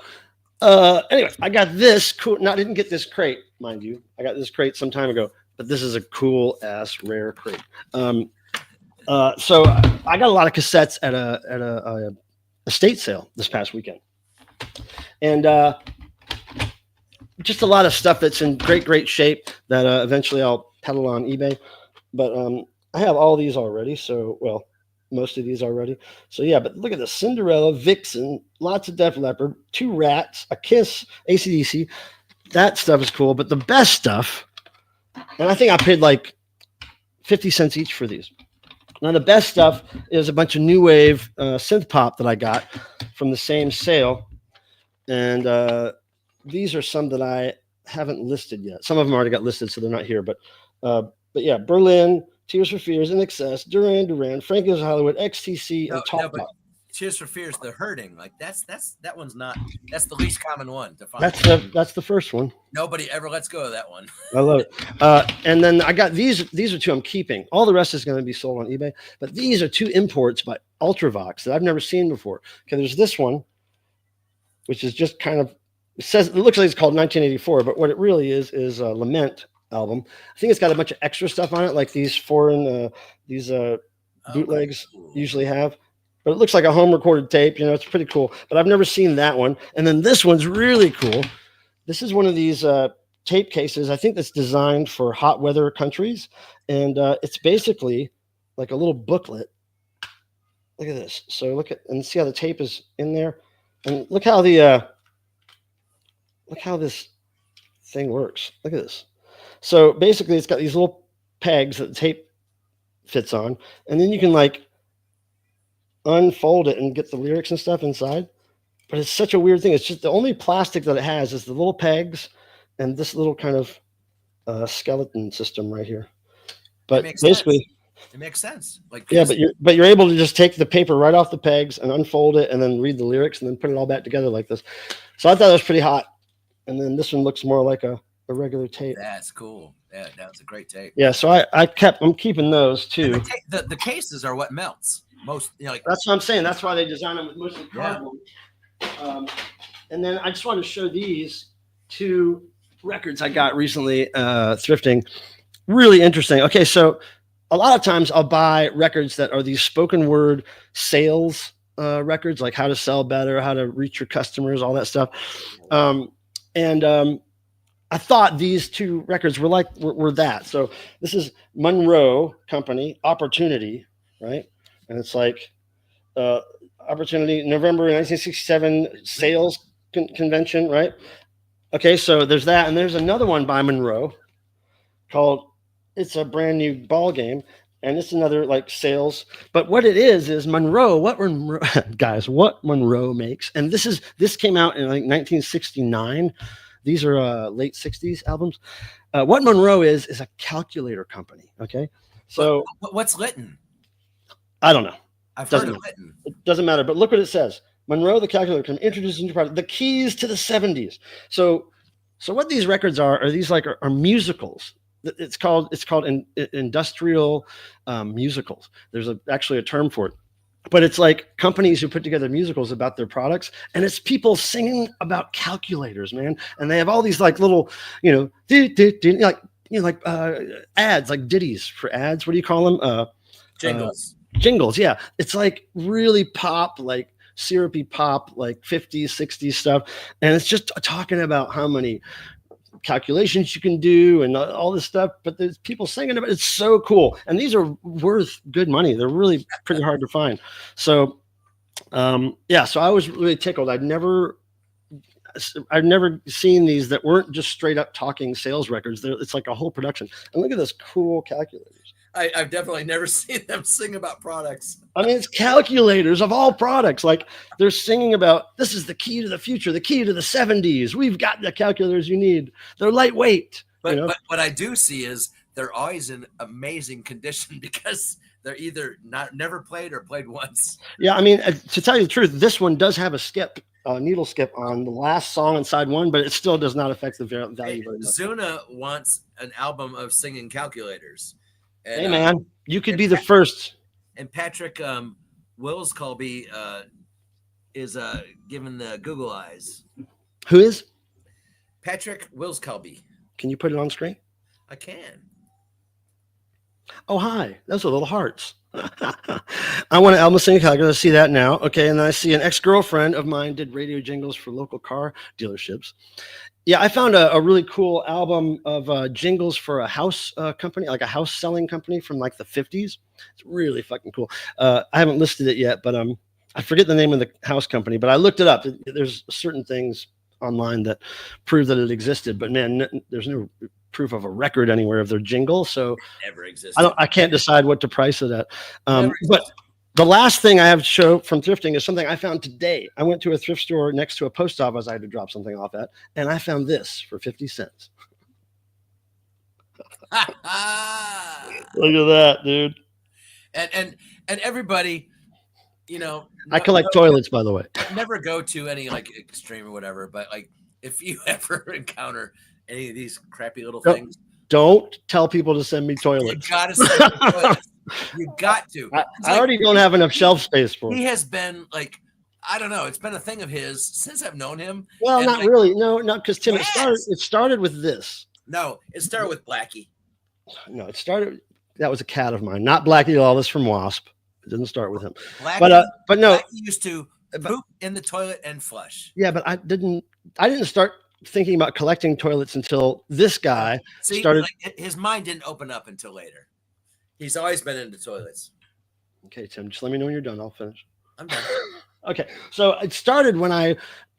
anyway, I got this cool. Now I didn't get this crate, mind you. I got this crate some time ago, but this is a cool ass rare crate. So I got a lot of cassettes at a estate sale this past weekend, and just a lot of stuff that's in great shape that eventually I'll peddle on eBay. But I have all these already, so well, most of these already. So yeah, but look at this: Cinderella, Vixen, lots of Def Leppard, 2 Rats, a Kiss, AC/DC. That stuff is cool, but the best stuff, and I think I paid like 50 cents each for these. Now, the best stuff is a bunch of new wave synth pop that I got from the same sale. And these are some that I haven't listed yet. Some of them already got listed, so they're not here. But yeah, Berlin, Tears for Fears, In Excess, Duran Duran, Frank Goes to Hollywood, XTC, and Talk Pop. Tears for Fears, The Hurting. Like that one's not. That's the least common one to find. That's the first one. Nobody ever lets go of that one. I love it. And then I got these. These are 2 I'm keeping. All the rest is going to be sold on eBay. But these are 2 imports by Ultravox that I've never seen before. Okay, there's this one, which is just kind of it looks like it's called 1984, but what it really is a Lament album. I think it's got a bunch of extra stuff on it, like these foreign bootlegs usually have. But it looks like a home recorded tape. You know, it's pretty cool. But I've never seen that one. And then this one's really cool. This is one of these tape cases. I think that's designed for hot weather countries. And it's basically like a little booklet. Look at this. So look at and see how the tape is in there. And look how the look how this thing works. Look at this. So basically it's got these little pegs that the tape fits on. And then you can like unfold it and get the lyrics and stuff inside. But it's such a weird thing. It's just the only plastic that it has is the little pegs and this little kind of skeleton system right here. But basically it makes sense. Like yeah, but you're able to just take the paper right off the pegs and unfold it and then read the lyrics and then put it all back together like this. So I thought it was pretty hot. And then this one looks more like a regular tape. That's cool. Yeah, that's a great tape. Yeah, so I'm keeping those too. The cases are what melts. Most, you know, like that's what I'm saying. That's why they design them with mostly cardboard. Yeah. And then I just want to show these 2 records I got recently thrifting. Really interesting. Okay, so a lot of times I'll buy records that are these spoken word sales records, like how to sell better, how to reach your customers, all that stuff. I thought these 2 records were that. So this is Monroe Company, Opportunity, right? And it's like Opportunity, November 1967 sales convention, right? Okay, so there's that. And there's another one by Monroe called It's a Brand New Ball Game. And it's another like sales. But what it is Monroe, what Monroe makes. And this came out in like 1969. These are late 60s albums. What Monroe is a calculator company. Okay. So what's Lytton? I don't know. I've heard of Lytton. It doesn't matter. But look what it says. Monroe, the calculator company, introduces a new product, the keys to the 70s. So what these records are these like are musicals. It's called industrial musicals. There's actually a term for it. But it's like companies who put together musicals about their products, and it's people singing about calculators, man. And they have all these like little, ads, like ditties for ads. What do you call them? Jingles. Jingles, yeah. It's like really pop, like syrupy pop, like 50s, 60s stuff. And it's just talking about how many calculations you can do and all this stuff, but there's people singing about it. It's so cool. And these are worth good money. They're really pretty hard to find. So, so I was really tickled. I'd never I've never seen these that weren't just straight up talking sales records. It's like a whole production. And look at this cool calculators. I've definitely never seen them sing about products. I mean, it's calculators of all products. Like they're singing about, this is the key to the future, the key to the 70s. We've got the calculators you need. They're lightweight. But what I do see is they're always in amazing condition because they're either never played or played once. Yeah, I mean, to tell you the truth, this one does have a skip, needle skip on the last song on side one, but it still does not affect the value very much. Zuna wants an album of singing calculators. And, hey, man, you could be the first. And Patrick Wills Colby is giving the Google eyes. Who is? Patrick Wills Colby. Can you put it on screen? I can. Oh, hi. Those are little hearts. I want an album singing calculator. I see that now. Okay. And then I see an ex-girlfriend of mine did radio jingles for local car dealerships. Yeah, I found a really cool album of jingles for a house company, like a house selling company from like the 50s. It's really fucking cool. I haven't listed it yet, but I forget the name of the house company, but I looked it up. There's certain things online that prove that it existed, but man, there's no proof of a record anywhere of their jingle. So never existed. I can't decide what to price it at. But the last thing I have to show from thrifting is something I found today. I went to a thrift store next to a post office I had to drop something off at, and I found this for 50 cents. Look at that, dude. And everybody, you know, I collect toilets, by the way. Never go to any like extreme or whatever, but like if you ever encounter any of these crappy little things, don't tell people to send me toilets. You gotta send me toilets. You got to. I already don't have enough shelf space for it. He has been like, I don't know. It's been a thing of his since I've known him. Well, not like, really. No, not because Tim. Yes. It started with this. No, it started with Blackie. No, it started. That was a cat of mine, not Blackie Lawless from Wasp. It didn't start with him. Blackie, but no. Blackie used to poop in the toilet and flush. Yeah, but I didn't start thinking about collecting toilets until this guy started. Like, his mind didn't open up until later. He's always been into toilets. Okay, Tim, just let me know when you're done. I'll finish. I'm done. Okay, so it started when I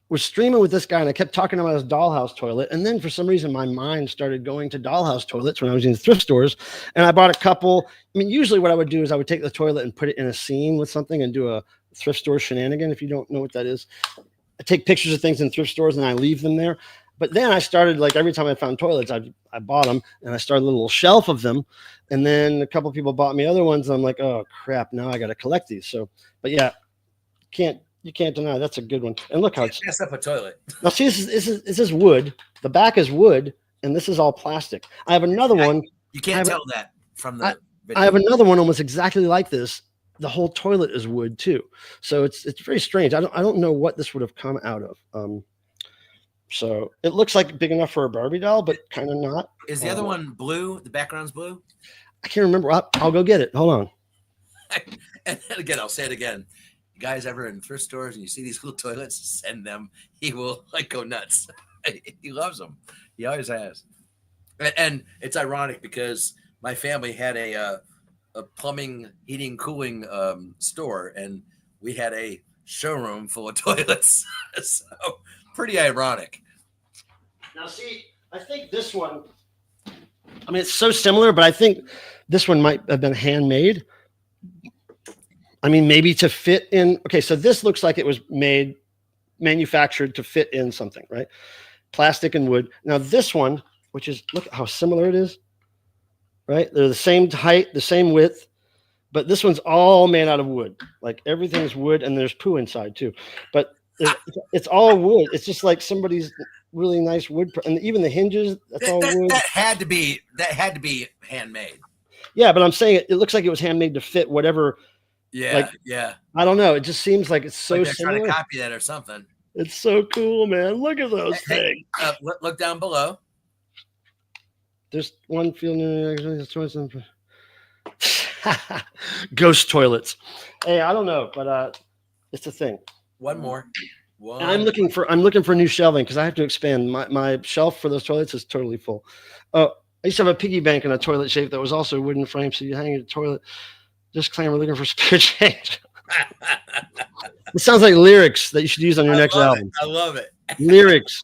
was streaming with this guy, and I kept talking about his dollhouse toilet. And then for some reason, my mind started going to dollhouse toilets when I was in thrift stores. And I bought a couple. I mean, usually what I would do is I would take the toilet and put it in a scene with something and do a thrift store shenanigan. If you don't know what that is, I take pictures of things in thrift stores and I leave them there. But then I started, like, every time I found toilets, I bought them, and I started a little shelf of them. And then a couple of people bought me other ones, and I'm like, oh crap, now I got to collect these. So, but yeah, you can't deny that's a good one. And look how it's mess up a toilet. Now see, this is wood. The back is wood, and this is all plastic. I have another one. You can't tell that from the video. I have another one almost exactly like this. The whole toilet is wood too. So it's very strange. I don't know what this would have come out of. So it looks like big enough for a Barbie doll, but kind of not. Is the other one blue? The background's blue? I can't remember. I'll go get it. Hold on. And then again, I'll say it again. You guys ever in thrift stores and you see these little toilets, send them. He will like go nuts. He loves them. He always has. And it's ironic because my family had a plumbing, heating, cooling store, and we had a showroom full of toilets. So pretty ironic. Now, see, I think this one, I mean, it's so similar, but I think this one might have been handmade. I mean, maybe to fit in. Okay, so this looks like it was manufactured to fit in something, right? Plastic and wood. Now, this one, which is, look how similar it is, right? They're the same height, the same width, but this one's all made out of wood. Like everything's wood, and there's poo inside too. But it's all wood. It's just like somebody's really nice wood, and even the hinges. That's all wood. That had to be handmade. Yeah, but I'm saying it looks like it was handmade to fit whatever. Yeah, like, yeah. I don't know. It just seems like it's so like they're similar. trying to copy that or something. It's so cool, man. Look at those things. Look down below. There's one field. Ghost toilets. Hey, I don't know, but it's a thing. One more. I'm looking for new shelving because I have to expand. My shelf for those toilets is totally full. Oh, I used to have a piggy bank in a toilet shape that was also a wooden frame, so you hang your toilet. Disclaimer: looking for spare change. It sounds like lyrics that you should use on your next album. I love it. Lyrics.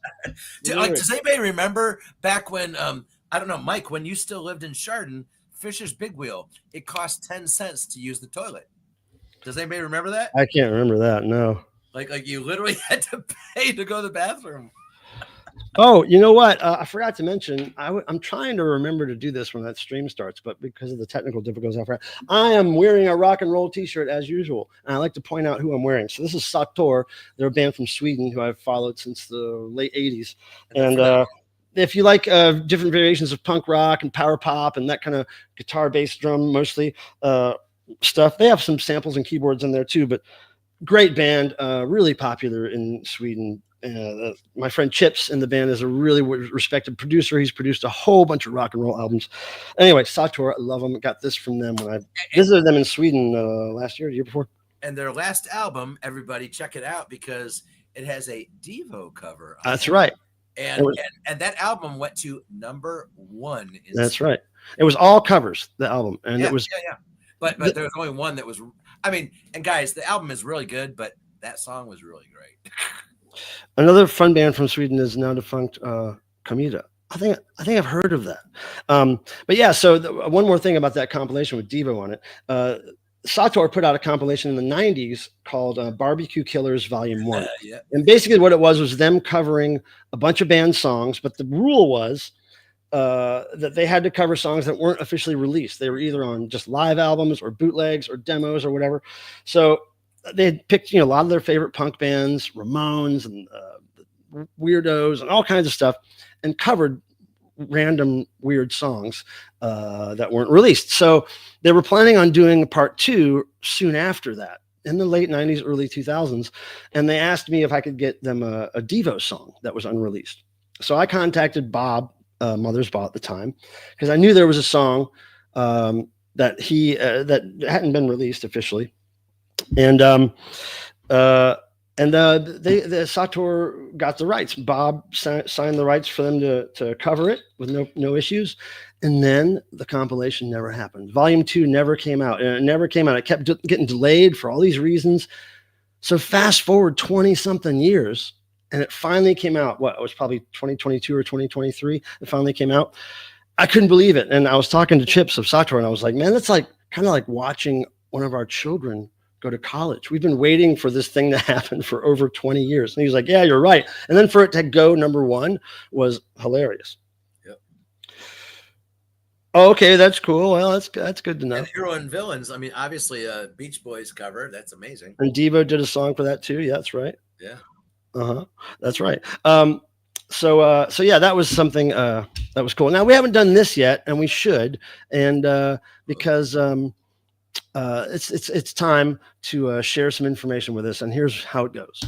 Like, does anybody remember back when I don't know, Mike, when you still lived in Chardon, Fisher's Big Wheel, it cost 10 cents to use the toilet. Does anybody remember that? I can't remember that. No. Like you literally had to pay to go to the bathroom. Oh, you know what? I forgot to mention. I'm trying to remember to do this when that stream starts, but because of the technical difficulties, I forgot. I am wearing a rock and roll T-shirt as usual, and I like to point out who I'm wearing. So this is Sator. They're a band from Sweden who I've followed since the late '80s, and if you like different variations of punk rock and power pop and that kind of guitar, bass, drum, mostly stuff, they have some samples and keyboards in there too. But great band, really popular in Sweden. My friend Chips in the band is a really respected producer. He's produced a whole bunch of rock and roll albums. Anyway, Sator, I love them. Got this from them when I visited them in Sweden last year, the year before. And their last album, everybody check it out because it has a Devo cover. That's right. And that album went to #1. That's right. It was all covers, the album. And it was. Yeah. But there was only one that was, I mean, and guys, the album is really good, but that song was really great. Another fun band from Sweden is now defunct Comida. I think I've heard of that. But yeah, so one more thing about that compilation with Devo on it. Sator put out a compilation in the 90s called Barbecue Killers Volume 1. And basically what it was them covering a bunch of band songs, but the rule was that they had to cover songs that weren't officially released. They were either on just live albums or bootlegs or demos or whatever. So they had picked, a lot of their favorite punk bands, Ramones and Weirdos and all kinds of stuff, and covered random weird songs that weren't released. So they were planning on doing part 2 soon after that, in the late 90s, early 2000s. And they asked me if I could get them a Devo song that was unreleased. So I contacted Bob Mothersbaugh at the time, because I knew there was a song that hadn't been released officially. And the Sator got the rights. Bob signed the rights for them to cover it with no issues. And then the compilation never happened. Volume 2 never came out. And it never came out. It kept getting delayed for all these reasons. So fast forward 20 something years, and it finally came out. It was probably 2022 or 2023. It finally came out. I couldn't believe it. And I was talking to Chips of Sator, and I was like, man, that's like kind of like watching one of our children go to college. We've been waiting for this thing to happen for over 20 years. And he was like, yeah, you're right. And then for it to go #1 was hilarious. Yep. Oh, okay, that's cool. Well, that's good to know. And Hero and Villains, I mean, obviously a Beach Boys cover. That's amazing. And Devo did a song for that too. Yeah, that's right. Yeah. That's right. So yeah, that was something that was cool. Now we haven't done this yet, and we should. And because it's time to share some information with us, and here's how it goes.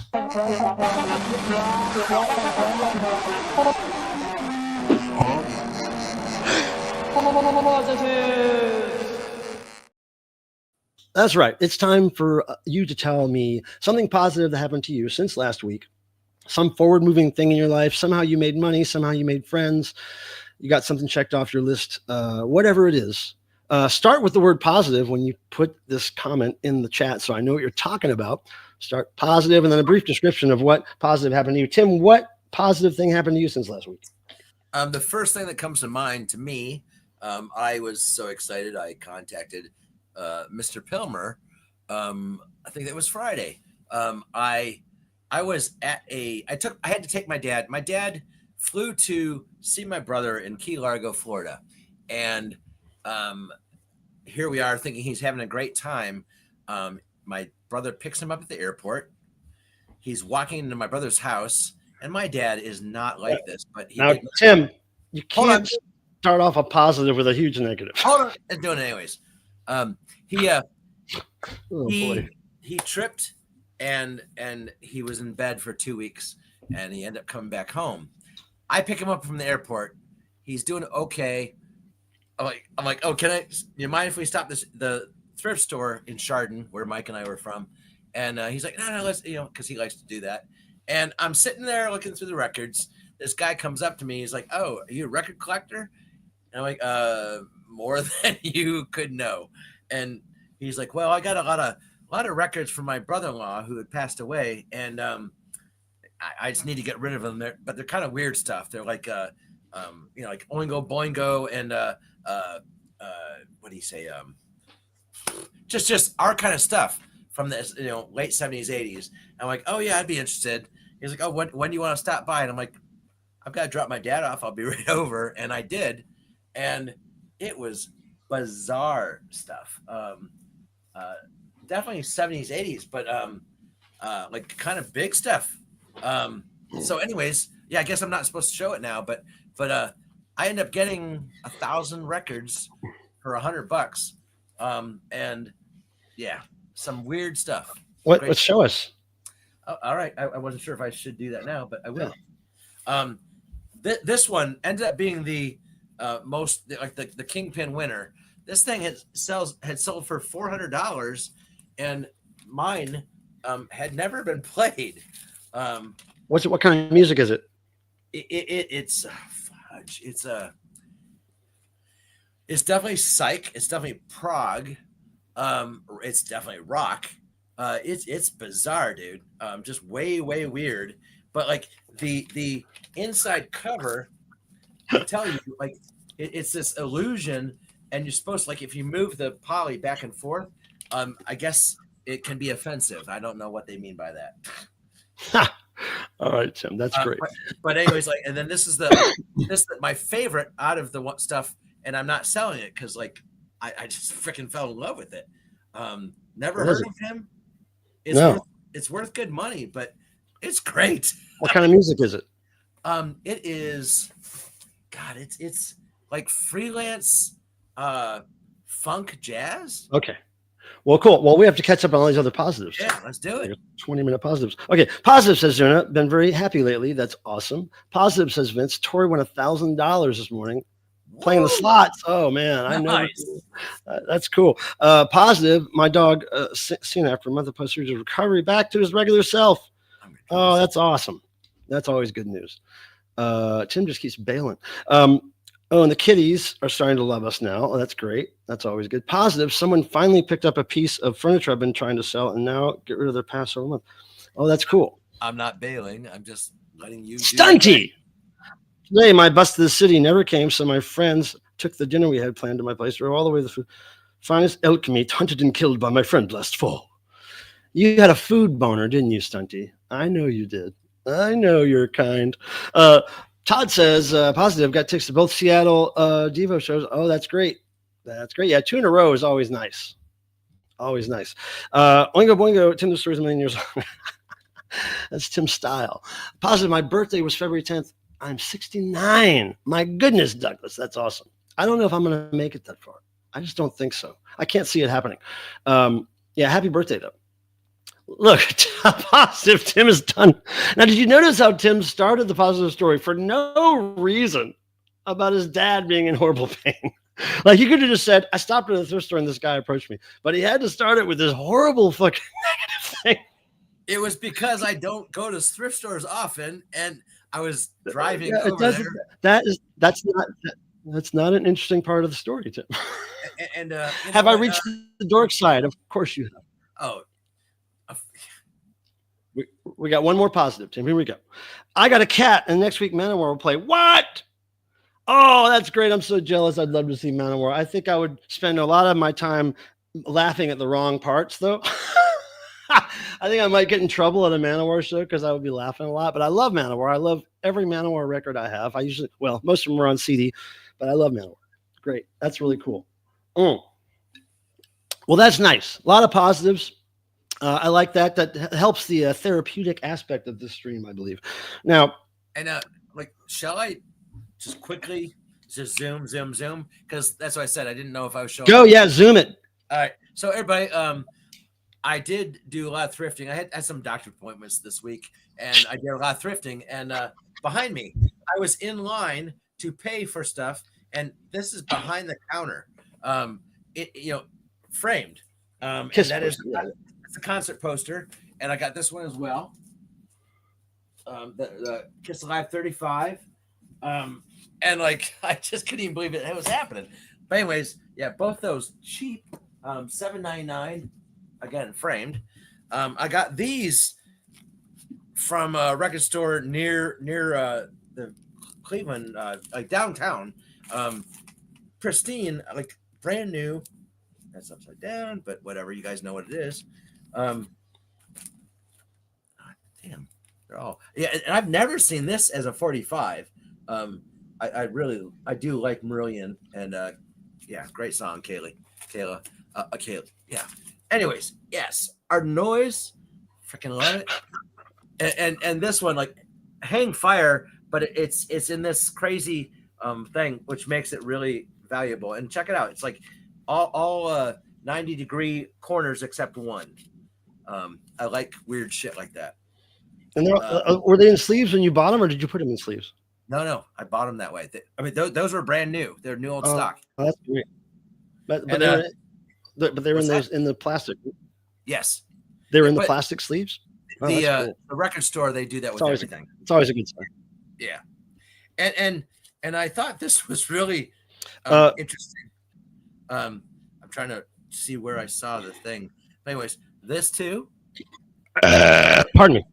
That's right. It's time for you to tell me something positive that happened to you since last week. Some forward-moving thing in your life. Somehow you made money. Somehow you made friends. You got something checked off your list. Whatever it is. Start with the word positive when you put this comment in the chat, so I know what you're talking about. Start positive, and then a brief description of what positive happened to you. Tim, what positive thing happened to you since last week? The first thing that comes to mind to me, I was so excited. I contacted Mr. Pilmer. I think that was Friday. I was at I had to take my dad. My dad flew to see my brother in Key Largo, Florida, and here we are thinking he's having a great time. My brother picks him up at the airport. He's walking into my brother's house, and my dad is not like this. But Tim, you can't start off a positive with a huge negative. Hold on, I'm doing it anyways. He tripped and he was in bed for 2 weeks, and he ended up coming back home. I pick him up from the airport. He's doing okay. I'm like, oh, you mind if we stop the thrift store in Chardon, where Mike and I were from? And he's like, no, let's, because he likes to do that. And I'm sitting there looking through the records. This guy comes up to me. He's like, oh, are you a record collector? And I'm like, more than you could know. And he's like, well, I got a lot of records from my brother-in-law who had passed away. And I just need to get rid of them. But they're kind of weird stuff. They're like like Oingo Boingo and what do you say? Just our kind of stuff from the late 70s, 80s. I'm like, oh yeah, I'd be interested. He's like, oh, when do you want to stop by? And I'm like, I've got to drop my dad off. I'll be right over. And I did, and it was bizarre stuff. Definitely 70s, 80s, but like kind of big stuff. So anyways, yeah, I guess I'm not supposed to show it now, but I end up getting 1,000 records for $100. And yeah, some weird stuff. Let's show us. Oh, all right. I wasn't sure if I should do that now, but I will. This one ended up being the most like the Kingpin winner. This thing had sold for $400, and mine had never been played. What kind of music is it? It's fudge. It's definitely psych. It's definitely prog. It's definitely rock. It's bizarre, dude. Just way weird. But like the inside cover, I tell you, like it's this illusion, and you're supposed to, like, if you move the poly back and forth, I guess it can be offensive. I don't know what they mean by that. All right, Tim, that's great. But anyways, like, and then this is my favorite out of the stuff, and I'm not selling it because like I just freaking fell in love with it. Never heard of him. It's worth good money, but it's great. What kind of music is it? It is, God, it's like freelance funk jazz. Okay. Well, cool. Well, we have to catch up on all these other positives. Yeah, let's do it. 20-minute positives. Okay. Positive says Zuna. Been very happy lately. That's awesome. Positive says Vince. Tori won $1,000 this morning playing the slots. Oh man, I know. That's cool. Positive. My dog seen after a month of post-surgery recovery back to his regular self. Oh, that's awesome. That's always good news. Tim just keeps bailing. Oh, and the kitties are starting to love us now. Oh, that's great. That's always good. Positive. Someone finally picked up a piece of furniture I've been trying to sell and now get rid of their past several months. Oh, that's cool. I'm not bailing. I'm just letting you. Stunty. Today, my bus to the city never came, so my friends took the dinner we had planned to my place, drove all the way to the food. Finest elk meat hunted and killed by my friend last fall. You had a food boner, didn't you, Stunty? I know you did. I know you're kind. Todd says, positive, got tickets to both Seattle Devo shows. Oh, that's great. That's great. Yeah, 2 in a row is always nice. Always nice. Oingo Boingo, Tim, the story's a million years old. That's Tim's style. Positive, my birthday was February 10th. I'm 69. My goodness, Douglas, that's awesome. I don't know if I'm going to make it that far. I just don't think so. I can't see it happening. Yeah, happy birthday, though. Look, positive, Tim is done. Now, did you notice how Tim started the positive story for no reason about his dad being in horrible pain? Like, he could have just said, I stopped at the thrift store and this guy approached me. But he had to start it with this horrible fucking negative thing. It was because I don't go to thrift stores often, and I was driving over there. That's not an interesting part of the story, Tim. And have I reached the dork side? Of course you have. Oh. We got one more positive, Tim. Here we go. I got a cat, and next week Manowar will play. What? Oh, that's great. I'm so jealous. I'd love to see Manowar. I think I would spend a lot of my time laughing at the wrong parts, though. I think I might get in trouble at a Manowar show because I would be laughing a lot. But I love Manowar. I love every Manowar record I have. Most of them are on CD, but I love Manowar. Great. That's really cool. Well, that's nice. A lot of positives. I like that. That helps the therapeutic aspect of this stream, I believe. Now, and shall I just quickly just zoom? Because that's what I said. I didn't know if I was showing. Go, yeah, zoom it. All right. So everybody, I did do a lot of thrifting. I had some doctor appointments this week, and I did a lot of thrifting. And behind me, I was in line to pay for stuff, and this is behind the counter, framed. And that is. The concert poster, and I got this one as well. The Kiss Alive 35. And like I just couldn't even believe it was happening. But anyways, yeah, both those cheap, $7.99, again framed. I got these from a record store near the Cleveland, like downtown, pristine, like brand new. That's upside down, but whatever. You guys know what it is. Damn, they're all and I've never seen this as a 45. I do like Marillion, and yeah, great song, Kayla. Yeah. Anyways, yes, our noise, freaking love it. And this one, like Hang Fire, but it's in this crazy thing, which makes it really valuable. And check it out, it's like all 90-degree corners except one. I like weird shit like that. And were they in sleeves when you bought them, or did you put them in sleeves? No, I bought them that way. I mean, those were brand new. They're new old stock. Oh, that's great. But they were in the plastic. Yes, they were in the plastic sleeves. Oh, the record store, they do that with everything. It's always a good sign. Yeah, and I thought this was really interesting. I'm trying to see where I saw the thing. Anyways, this too. Pardon me.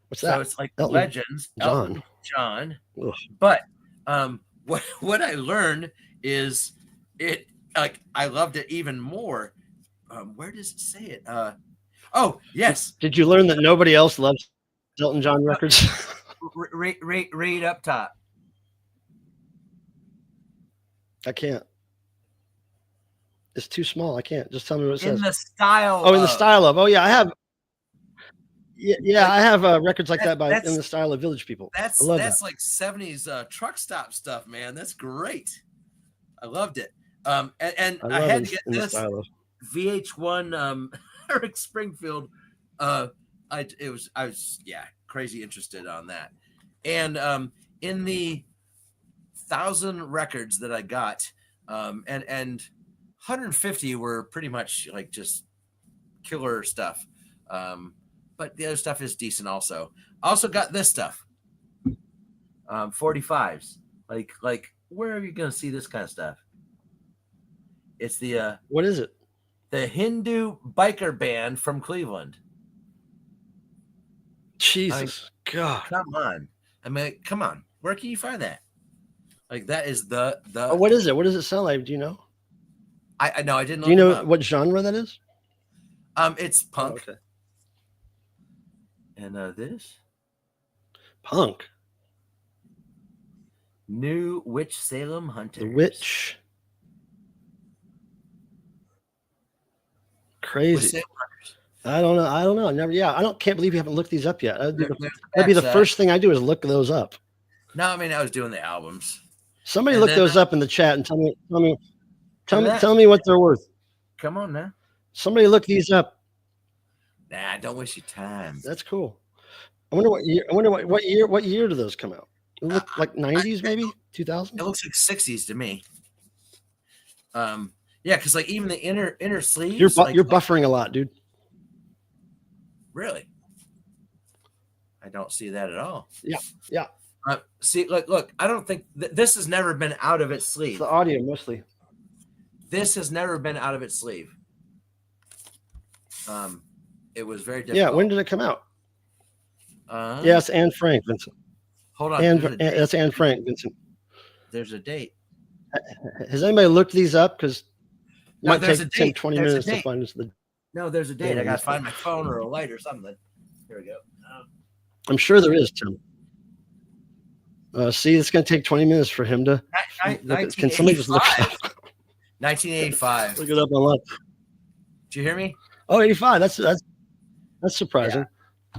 What's that? So it's like Elton Legends, Elton John. Ugh. But what I learned is it, like, I loved it even more. Where does it say it? Oh, yes. Did you learn that nobody else loves Elton John records? Read up top. I can't. It's too small. I can't. Just tell me what it says. In the style. Oh, in the style of. Oh, yeah, I have. Yeah, I have records like that in the style of Village People. That's that. Like 70s truck stop stuff, man. That's great. I loved it. And I had to get this VH1 Eric Springfield. I was crazy interested on that. And in the 1,000 records that I got, and 150 were pretty much like just killer stuff. But the other stuff is decent also. Also got this stuff. 45s. Like where are you going to see this kind of stuff? It's the what is it? The Hindu biker band from Cleveland. Jesus God. Come on. I mean, come on. Where can you find that? Like that is the what is it? What does it sound like? Do you know? I know I didn't know. Do you know what genre that is? It's punk. Oh, okay. And this punk. New Witch Salem Hunters. The Witch. Crazy. I don't know. Never. Yeah, can't believe you haven't looked these up yet. That'd be the first thing I do is look those up. No, I mean I was doing the albums. Somebody look those up in the chat and tell me what they're worth. Come on now. Somebody look these up. Nah, don't waste your time. That's cool. I wonder what year. What year do those come out? It look like 90s, maybe 2000. It looks like 60s to me. Yeah, because like even the inner sleeves. You're buffering a lot, dude. Really? I don't see that at all. Yeah. See, look. I don't think this has never been out of its sleeve. It's the audio mostly. This has never been out of its sleeve. It was very difficult. Yeah, when did it come out? Yes, Anne Frank, Vincent. Hold on. That's Anne Frank, Vincent. There's a date. Has anybody looked these up? Because it might take 10, 20 there's minutes to find this. No, there's a date. I got to find my phone or a light or something. Here we go. I'm sure there is, Tim. See, it's going to take 20 minutes for him to. Can somebody just look it up? 1985. Look it up online. Did you hear me? Oh, 85. That's surprising.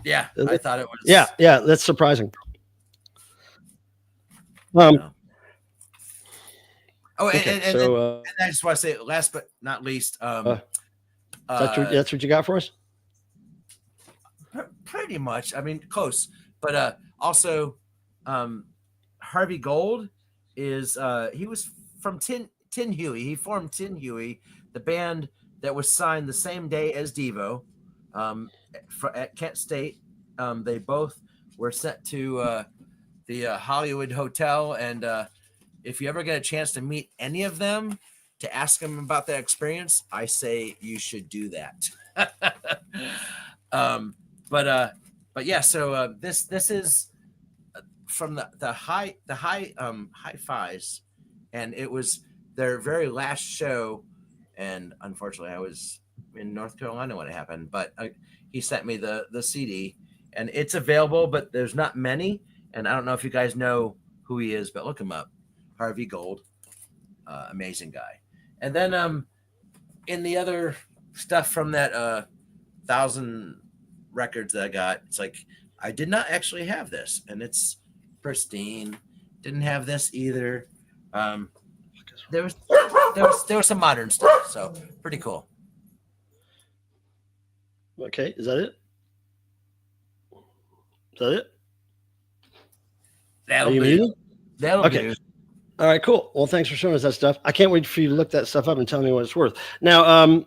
Yeah, I thought it was. Yeah, that's surprising. And so I just want to say, last but not least, that's what you got for us? Pretty much. I mean, close, but also, Harvey Gold is he was from Tin Huey. He formed Tin Huey, the band that was signed the same day as Devo, at Kent State. They both were sent to the Hollywood Hotel, and if you ever get a chance to meet any of them to ask them about that experience, I say you should do that. But But yeah, so this is from the hi-fis, and it was their very last show, and unfortunately I was in North Carolina when it happened, but he sent me the CD, and it's available, but there's not many, and I don't know if you guys know who he is, but look him up. Harvey Gold, amazing guy. And then in the other stuff from that 1,000 records that I got, it's like I did not actually have this, and it's pristine. Didn't have this either. There was some modern stuff, so pretty cool. Okay, is that it? Is that it? That'll Are you do. muted? That'll Okay. do. All right, cool. Well, thanks for showing us that stuff. I can't wait for you to look that stuff up and tell me what it's worth. Now,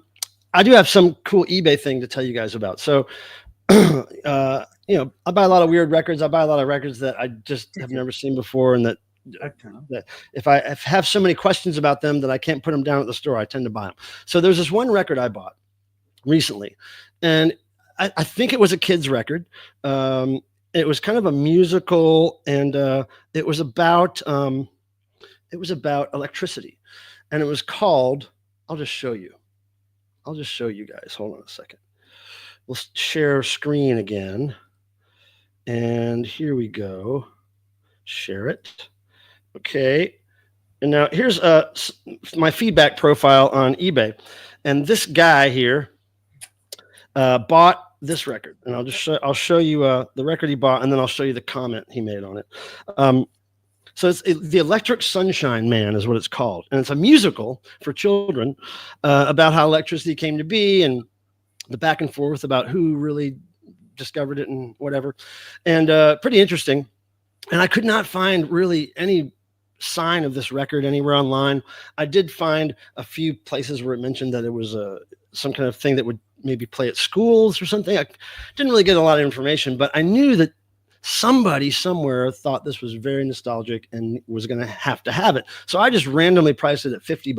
I do have some cool eBay thing to tell you guys about. So, I buy a lot of weird records. I buy a lot of records that I just have never seen before, and that if I have so many questions about them that I can't put them down at the store, I tend to buy them. So there's this one record I bought recently, and I think it was a kid's record. It was kind of a musical, and it was about electricity, and it was called. I'll just show you guys. Hold on a second. We'll share screen again, and here we go. Share it. Okay. And now here's my feedback profile on eBay, and this guy here bought this record, and I'll show you the record he bought, and then I'll show you the comment he made on it. So it's The Electric Sunshine Man is what it's called, and it's a musical for children about how electricity came to be and the back and forth about who really discovered it and whatever, and pretty interesting. And I could not find really any sign of this record anywhere online. I did find a few places where it mentioned that it was some kind of thing that would maybe play at schools or something. I didn't really get a lot of information, but I knew that somebody somewhere thought this was very nostalgic and was going to have it. So I just randomly priced it at $50,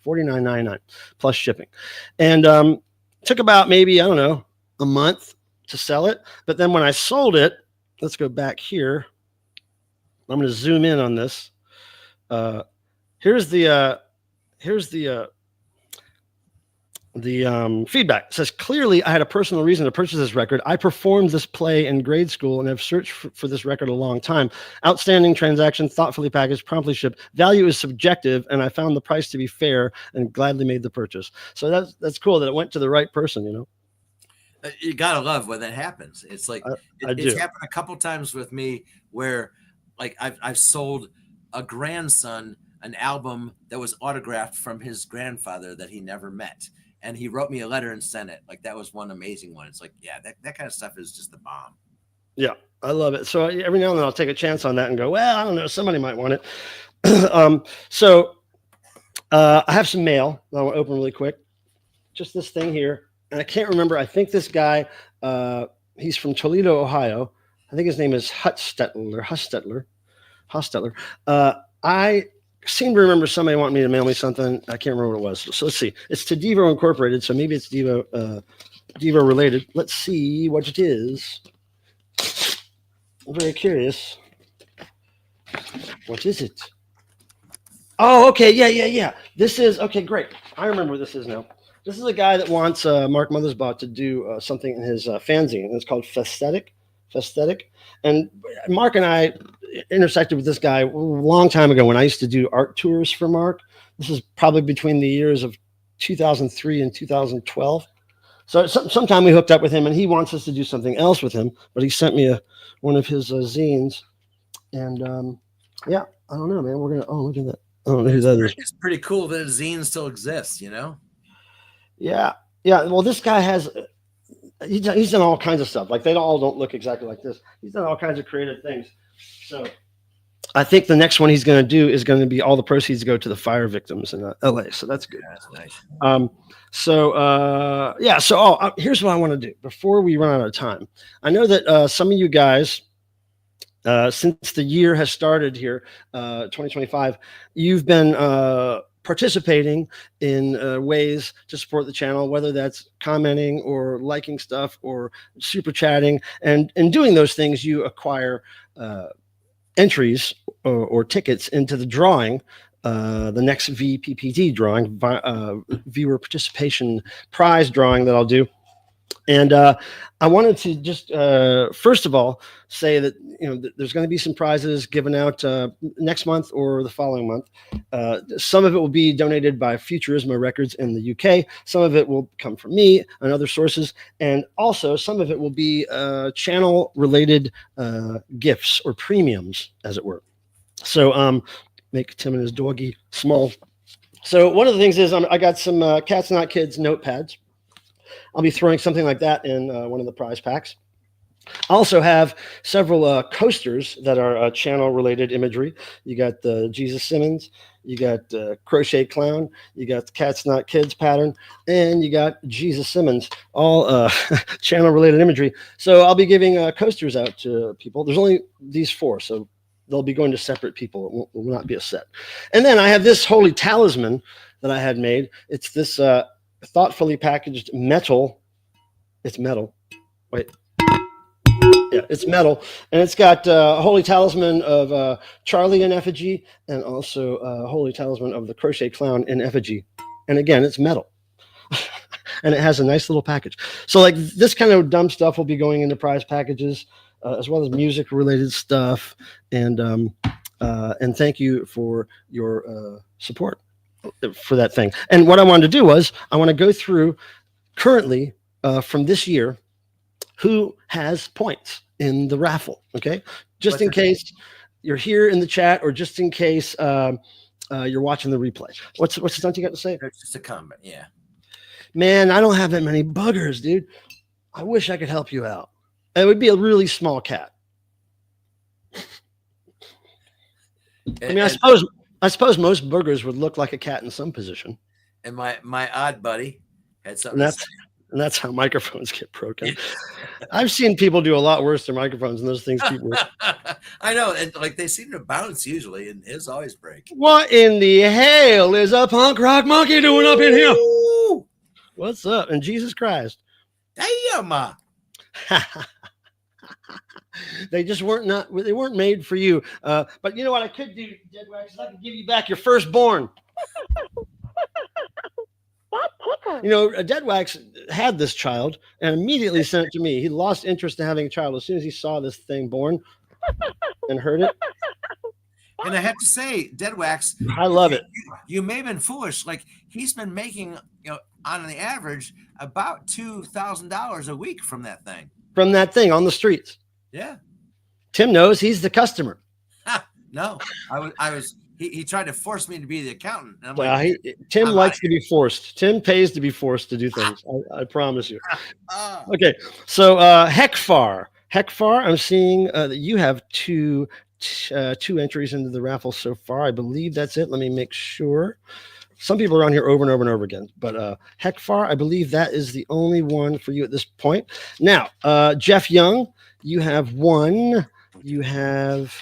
$49.99 plus shipping. And took about maybe, I don't know, a month to sell it. But then when I sold it, let's go back here. I'm going to zoom in on this. Here's the feedback. It says, clearly, I had a personal reason to purchase this record. I performed this play in grade school and have searched for this record a long time. Outstanding transaction, thoughtfully packaged, promptly shipped. Value is subjective, and I found the price to be fair and gladly made the purchase. So that's cool that it went to the right person, you know? You gotta love when that happens. It's like it's happened a couple times with me where, like, I've sold a grandson an album that was autographed from his grandfather that he never met. And he wrote me a letter and sent it. Like, that was one amazing one. It's like, yeah, that kind of stuff is just the bomb. Yeah, I love it. So every now and then I'll take a chance on that and go, well, I don't know, somebody might want it. So I have some mail that I want to open really quick. Just this thing here. And I can't remember. I think this guy, he's from Toledo, Ohio. I think his name is Hustetler. I seem to remember somebody wanting me to mail me something. I can't remember what it was. So let's see. It's to Devo Incorporated, so maybe it's Devo related. Let's see what it is. I'm very curious. What is it? Oh, okay. Yeah. This is, okay, great. I remember what this is now. This is a guy that wants Mark Mothersbaugh to do something in his fanzine, and it's called Festhetic. And Mark and I intersected with this guy a long time ago when I used to do art tours for Mark. This is probably between the years of 2003 and 2012. So sometime we hooked up with him, and he wants us to do something else with him, but he sent me one of his zines. And yeah, I don't know, man. We're going to, look at that. I don't know who that is. It's pretty cool that a zine still exists, you know? Yeah. Well, this guy has, he's done all kinds of stuff. Like, they all don't look exactly like this. He's done all kinds of creative things. So I think the next one he's going to do is going to be all the proceeds go to the fire victims in LA. So that's good. Yeah, that's nice. Here's what I want to do before we run out of time. I know that some of you guys, since the year has started here, 2025, you've been participating in ways to support the channel, whether that's commenting or liking stuff or super chatting. And in doing those things, you acquire entries or tickets into the drawing, the next VPPT drawing, viewer participation prize drawing that I'll do. And I wanted to just first of all say that there's going to be some prizes given out next month or the following month. Some of it will be donated by Futurismo Records in the UK. Some of it will come from me and other sources, and also some of it will be channel related gifts or premiums, as it were. So make Tim and his doggy small. So one of the things is I got some Cats Not Kids notepads. I'll be throwing something like that in one of the prize packs. I also have several coasters that are channel-related imagery. You got the Jesus Simmons, you got Crochet Clown, you got the Cats Not Kids pattern, and you got Jesus Simmons, all channel-related imagery. So I'll be giving coasters out to people. There's only these 4, so they'll be going to separate people. It will not be a set. And then I have this holy talisman that I had made. It's this thoughtfully packaged metal. It's metal. Wait. Yeah, it's metal, and it's got a holy talisman of Charlie in effigy, and also a holy talisman of the Crochet Clown in effigy. And again, it's metal, and it has a nice little package. So, like, this kind of dumb stuff will be going into prize packages, as well as music-related stuff. And thank you for your support for that thing. And what I wanted to do was I want to go through currently from this year who has points in the raffle. Okay, just in case you're here in the chat, or just in case you're watching the replay. What's the stunt you got to say? It's just a comment. Yeah, man, I don't have that many buggers, dude. I wish I could help you out. It would be a really small cat. I suppose most burgers would look like a cat in some position. And my odd buddy had something. And that's how microphones get broken. I've seen people do a lot worse to microphones, and those things keep working. I know, and like they seem to bounce usually, and his always break. What in the hell is a punk rock monkey doing up in here? What's up? And Jesus Christ. Damn. They just they weren't made for you. But you know what I could do, Deadwax, is I could give you back your firstborn. Deadwax had this child and immediately sent it to me. He lost interest in having a child as soon as he saw this thing born and heard it. And I have to say, Deadwax, I love it. You may have been foolish. Like, he's been making, on the average, about $2,000 a week from that thing. From that thing on the streets. Yeah. Tim knows he's the customer. No, I was. He tried to force me to be the accountant. And I'm Tim likes to be forced. Tim pays to be forced to do things. I promise you. Okay, so Heckfar, I'm seeing that you have two entries into the raffle so far. I believe that's it. Let me make sure. Some people are on here over and over and over again, but Heckfar, I believe that is the only one for you at this point. Now, Jeff Young, you have 1. You have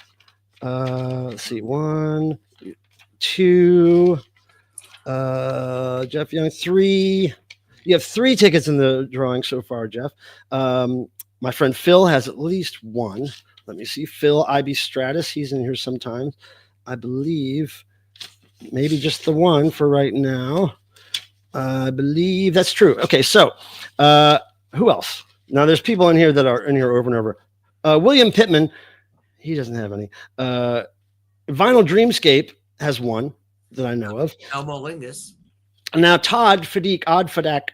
let's see, 1, 2, Jeff Young, 3. You have 3 tickets in the drawing so far, Jeff. My friend Phil has at least 1. Let me see. Phil IB Stratus, he's in here sometimes. I believe maybe just the 1 for right now. I believe that's true. Okay, so who else? Now there's people in here that are in here over and over. William Pittman, he doesn't have any. Vinyl Dreamscape has 1 that I know of. Elmo Lingus. Now Todd Odd Fadak,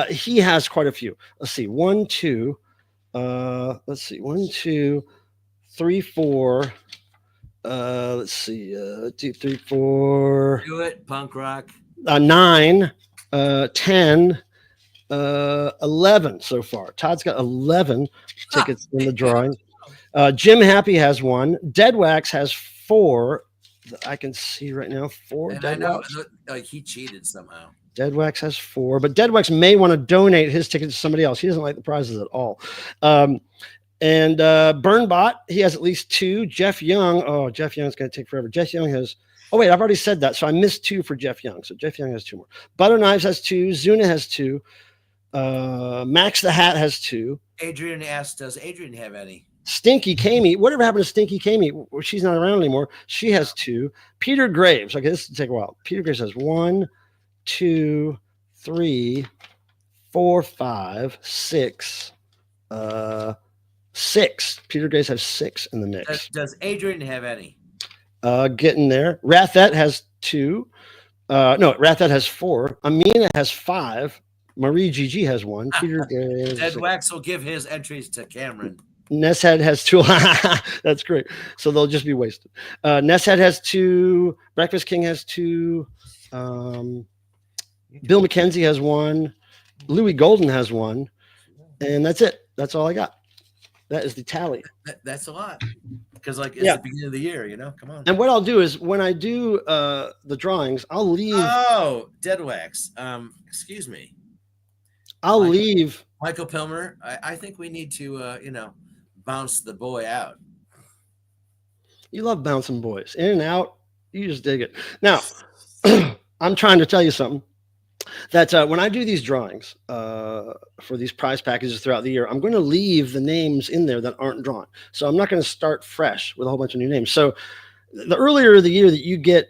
he has quite a few. Let's see, 1, 2. Let's see, 1, 2, 3, 4. Let's see, 2, 3, 4. Do it, punk rock. 9, 10, 11 so far. Todd's got 11 tickets in the drawing. Jim Happy has 1. Deadwax has 4 that I can see right now. 4. And I know, like, he cheated somehow. Deadwax has 4, but Deadwax may want to donate his ticket to somebody else. He doesn't like the prizes at all. And Burnbot, he has at least 2. Jeff Young, Jeff Young's going to take forever. Jeff Young has Oh wait, I've already said that, so I missed 2 for Jeff Young. So Jeff Young has 2 more. Butter Knives has 2. Zuna has 2. Max the Hat has 2. Adrian asked, does Adrian have any? Stinky Kami, whatever happened to Stinky Kami? Well, she's not around anymore. She has 2. Peter Graves. Okay, this will take a while. Peter Graves has 1, 2, 3, 4, 5, 6. 6. Peter Graves has 6 in the mix. Does Adrian have any? Getting there. Rathet has 2. No, Rathet has 4. Amina has 5. Marie Gigi has 1. Peter Graves. Ed Wax will give his entries to Cameron. Nesshead has 2. That's great. So they'll just be wasted. Nesshead has 2. Breakfast King has 2. Bill McKenzie has 1. Louis Golden has 1. And that's it. That's all I got. That is the tally. That's a lot. Because it's the beginning of the year, Come on. And what I'll do is when I do the drawings, I'll leave. Oh, Dead Wax. Excuse me. I'll leave. Michael Pilmer, I think we need to, bounce the boy out. You love bouncing boys in and out. You just dig it. Now, I'm trying to tell you something. That when I do these drawings for these prize packages throughout the year, I'm going to leave the names in there that aren't drawn. So I'm not going to start fresh with a whole bunch of new names. So the earlier the year that you get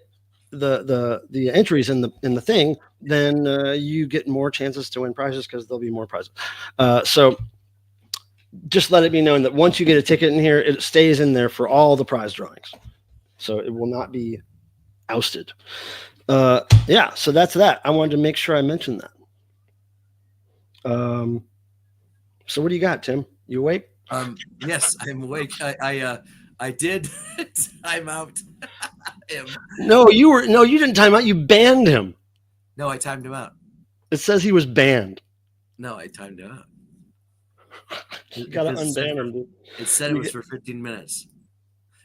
the entries in the thing, then you get more chances to win prizes because there'll be more prizes. So just let it be known that once you get a ticket in here, it stays in there for all the prize drawings. So it will not be ousted. Yeah, so that's that. I wanted to make sure I mentioned that. So what do you got, Tim? You awake? Yes, I'm awake. I did time out him. No, you didn't time out. You banned him. No, I timed him out. It says he was banned. No, I timed him out. You gotta unban him, dude. It said it was for 15 minutes.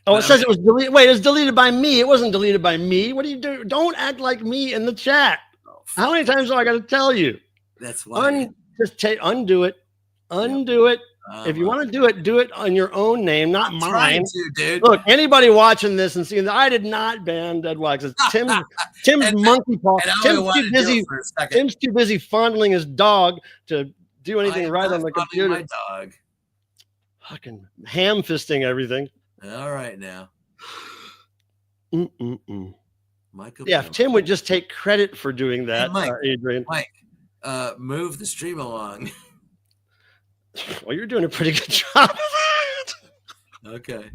Oh, it says it was deleted. Wait, it's deleted by me. It wasn't deleted by me. What do you do? Don't act like me in the chat. How many times do I got to tell you? That's why. Undo it. Undo it. If you want to do it on your own name, not mine. Trying to, dude. Look, anybody watching this and seeing that I did not ban Dead Wax. It's Tim's monkey paw. Tim's too busy fondling his dog to do anything right on the computer. My dog. Fucking ham fisting everything. All right now. Michael. Yeah, if Tim would just take credit for doing that, hey, Mike, Adrian. Mike, move the stream along. Well, you're doing a pretty good job of it. Okay.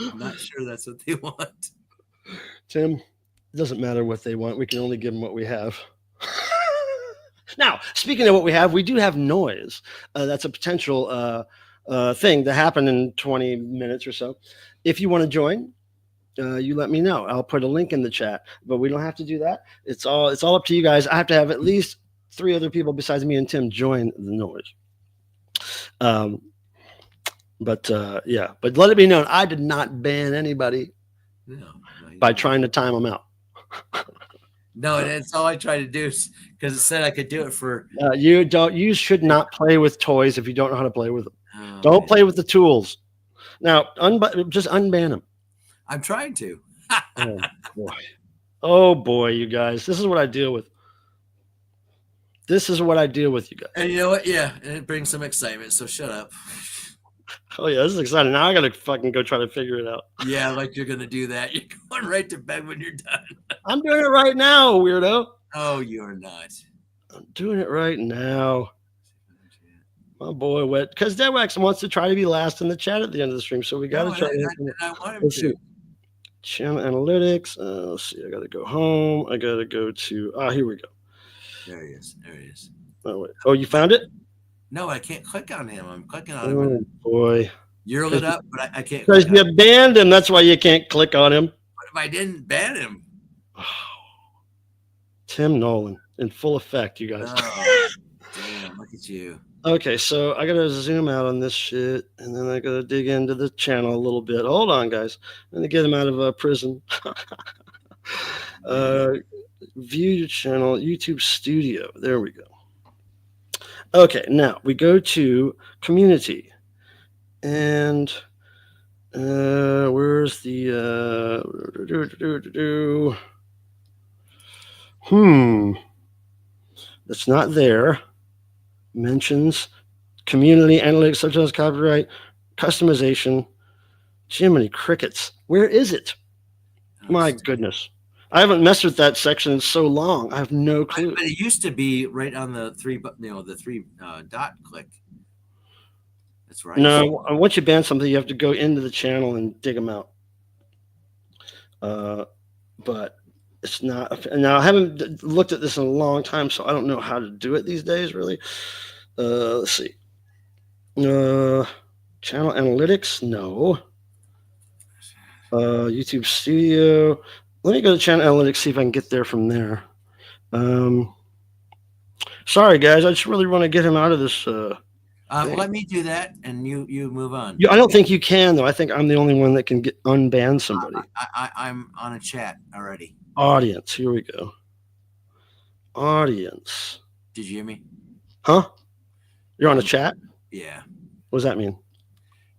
I'm not sure that's what they want. Tim, it doesn't matter what they want. We can only give them what we have. Now, speaking of what we have, we do have noise. That's a potential thing to happen in 20 minutes or so. If you want to join, you let me know. I'll put a link in the chat, but we don't have to do that. It's all up to you guys. I have to have at least 3 other people besides me and Tim join the noise. But let it be known I did not ban anybody by trying to time them out. No, that's all I tried to do because it said I could do it for you should not play with toys if you don't know how to play with them. Don't play with the tools. Now, just unban them. I'm trying to. Oh boy, you guys. This is what I deal with. This is what I deal with, you guys. And you know what? Yeah, and it brings some excitement, so shut up. Oh yeah, this is exciting. Now I gotta fucking go try to figure it out. Yeah, like you're gonna do that. You're going right to bed when you're done. I'm doing it right now, weirdo. Oh, you're not. I'm doing it right now. My boy, wet. Because Dead Wax wants to try to be last in the chat at the end of the stream, so we gotta try. I want him to. Channel analytics. Let's see. I gotta go home. I gotta go to. Here we go. There he is. There he is. Oh wait. Oh, you found it? No, I can't click on him. I'm clicking on him. Oh boy. You're lit up, but I can't. Because you banned him. That's why you can't click on him. What if I didn't ban him? Tim Nolan in full effect, you guys. Oh, damn, look at you. Okay, so I gotta zoom out on this shit, and then I gotta dig into the channel a little bit. Hold on, guys. I'm gonna get him out of prison. View your channel, YouTube Studio. There we go. Okay, now we go to community, and Where's the That's not there. Mentions community analytics, subtitles, copyright, customization. Jiminy crickets. Where is it? My goodness. I haven't messed with that section in so long. I have no clue. But it used to be right on the three dot click. That's right. No, once you ban something, you have to go into the channel and dig them out. But it's not. Now, I haven't looked at this in a long time, so I don't know how to do it these days, really. Let's see. Channel analytics? No. YouTube Studio. Let me go to channel analytics, see if I can get there from there. Sorry, guys. I just really want to get him out of this. Let me do that, and you move on. I don't think you can, though. I think I'm the only one that can unban somebody. I'm on a chat already. Audience. Here we go. Audience. Did you hear me? Huh? You're on a chat? Yeah. What does that mean?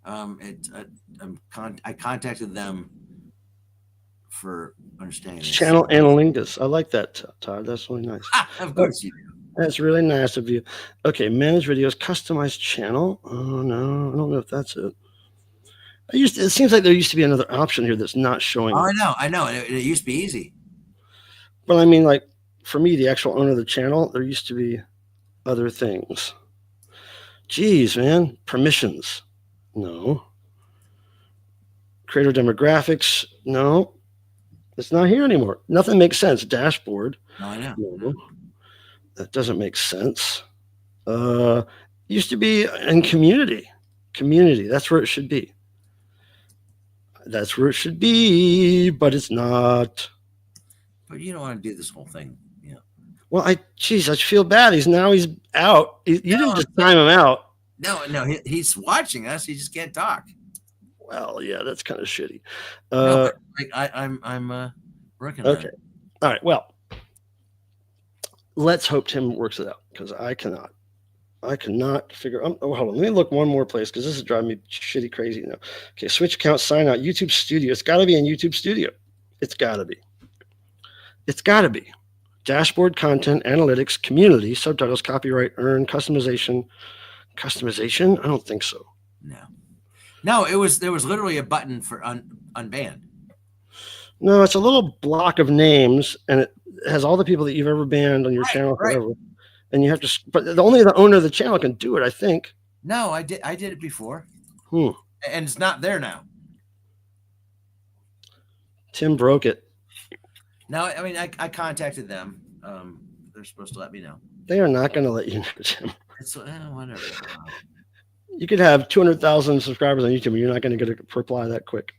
I contacted them for understanding. Channel analytics. I like that, Todd. That's really nice. Of course you do. That's really nice of you. Okay, manage videos, customize channel. Oh no, I don't know if that's it. It seems like there used to be another option here that's not showing. Oh, I know. It used to be easy. But I mean, like for me, the actual owner of the channel, there used to be other things. Geez, man, permissions. No. Creator demographics. No. It's not here anymore. Nothing makes sense. Dashboard. No, I know. No. That doesn't make sense. Used to be in community. Community. That's where it should be. That's where it should be, but it's not. But you don't want to do this whole thing. Yeah. Well, I feel bad. He's out. You didn't just time him out. No, he's watching us. He just can't talk. Well, yeah, that's kind of shitty. No, I'm working on it. All right. Well, let's hope Tim works it out because I cannot figure. Oh, hold on. Let me look one more place because this is driving me shitty crazy now. Okay, switch account, sign out. YouTube Studio. It's got to be in YouTube Studio. It's got to be. It's got to be. Dashboard, content, analytics, community, subtitles, copyright, earn, customization. Customization? I don't think so. No. There was literally a button for unban. No, it's a little block of names, and it has all the people that you've ever banned on your channel forever. Right. And you have to, but only the owner of the channel can do it, I think. No, I did it before. And it's not there now. Tim broke it. No, I mean, I contacted them. They're supposed to let me know. They are not going to let you know, Tim. It's whatever. You could have 200,000 subscribers on YouTube, and you're not going to get a reply that quick.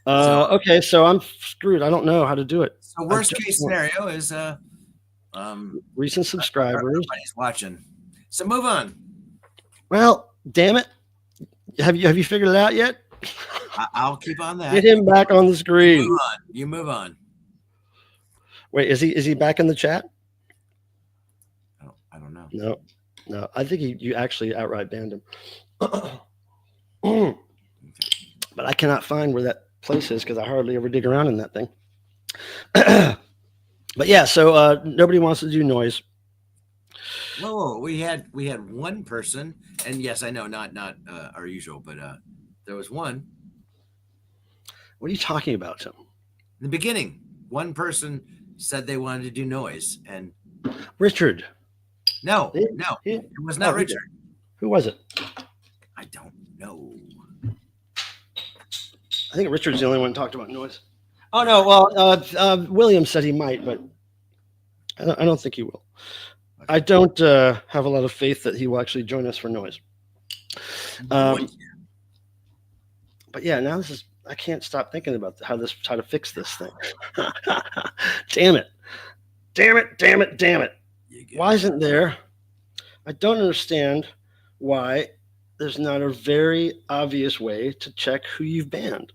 Okay, so I'm screwed. I don't know how to do it. So worst case scenario is recent subscribers. Everybody's watching. So move on. Well, damn it. Have you figured it out yet? I'll keep on that. Get him back on the screen. You move on. Wait, is he back in the chat? I don't know. No. I think you actually outright banned him. But I cannot find where that place is because I hardly ever dig around in that thing. But yeah, so nobody wants to do noise. Whoa, we had one person, and yes, I know not our usual, but there was one. What are you talking about, Tim? In the beginning, one person said they wanted to do noise, and Richard. No, it was not Richard. Who was it? I don't know. I think Richard's the only one who talked about noise. Oh no, well, William said he might, but I don't think he will. Okay. I don't have a lot of faith that he will actually join us for noise. But yeah, now I can't stop thinking about how to fix this thing. Damn it. Why isn't there? I don't understand why there's not a very obvious way to check who you've banned.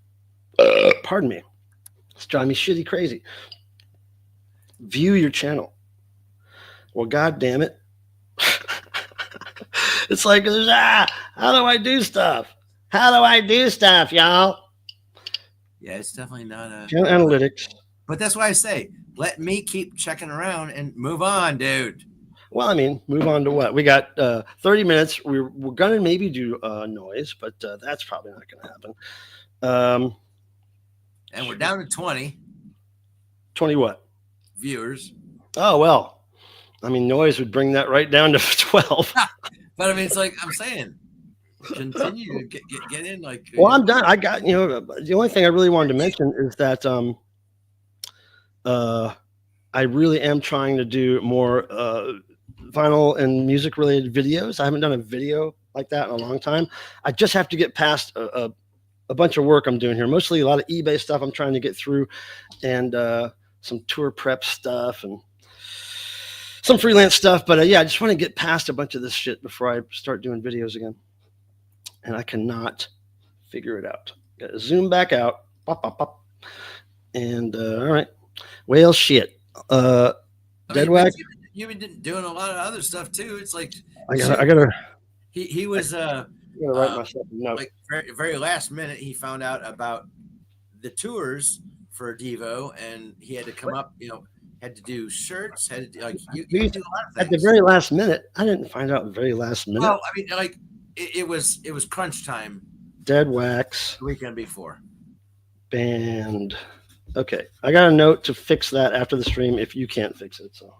Pardon me. It's driving me shitty crazy. View your channel. Well, God damn it. It's like, how do I do stuff? How do I do stuff, y'all? Yeah, it's definitely not a Channel analytics. But that's why I say, let me keep checking around and move on, dude. Well, I mean, move on to what? We got 30 minutes. We're going to maybe do noise, but that's probably not going to happen. And we're down to 20. 20 what? Viewers. Oh, well. I mean, noise would bring that right down to 12. But I mean, it's like I'm saying, continue to get in. Like, well, I'm done. I got, the only thing I really wanted to mention is that I really am trying to do more vinyl and music related videos. I haven't done a video like that in a long time. I just have to get past a bunch of work I'm doing here, mostly a lot of eBay stuff I'm trying to get through, and some tour prep stuff and some freelance stuff. But yeah, I just want to get past a bunch of this shit before I start doing videos again. And I cannot figure it out. Got to zoom back out. Pop, pop, pop. And all right. Well, shit. Dead Whack. You've been doing a lot of other stuff too. It's like I gotta. He was I gotta write myself a note. Like very last minute, he found out about the tours for Devo, and he had to come up. Had to do shirts. Had to do, like you do a lot of things. At the very last minute, I didn't find out the very last minute. Well, I mean, like it was crunch time. Dead Wax. The weekend before. Band. Okay, I got a note to fix that after the stream if you can't fix it. So,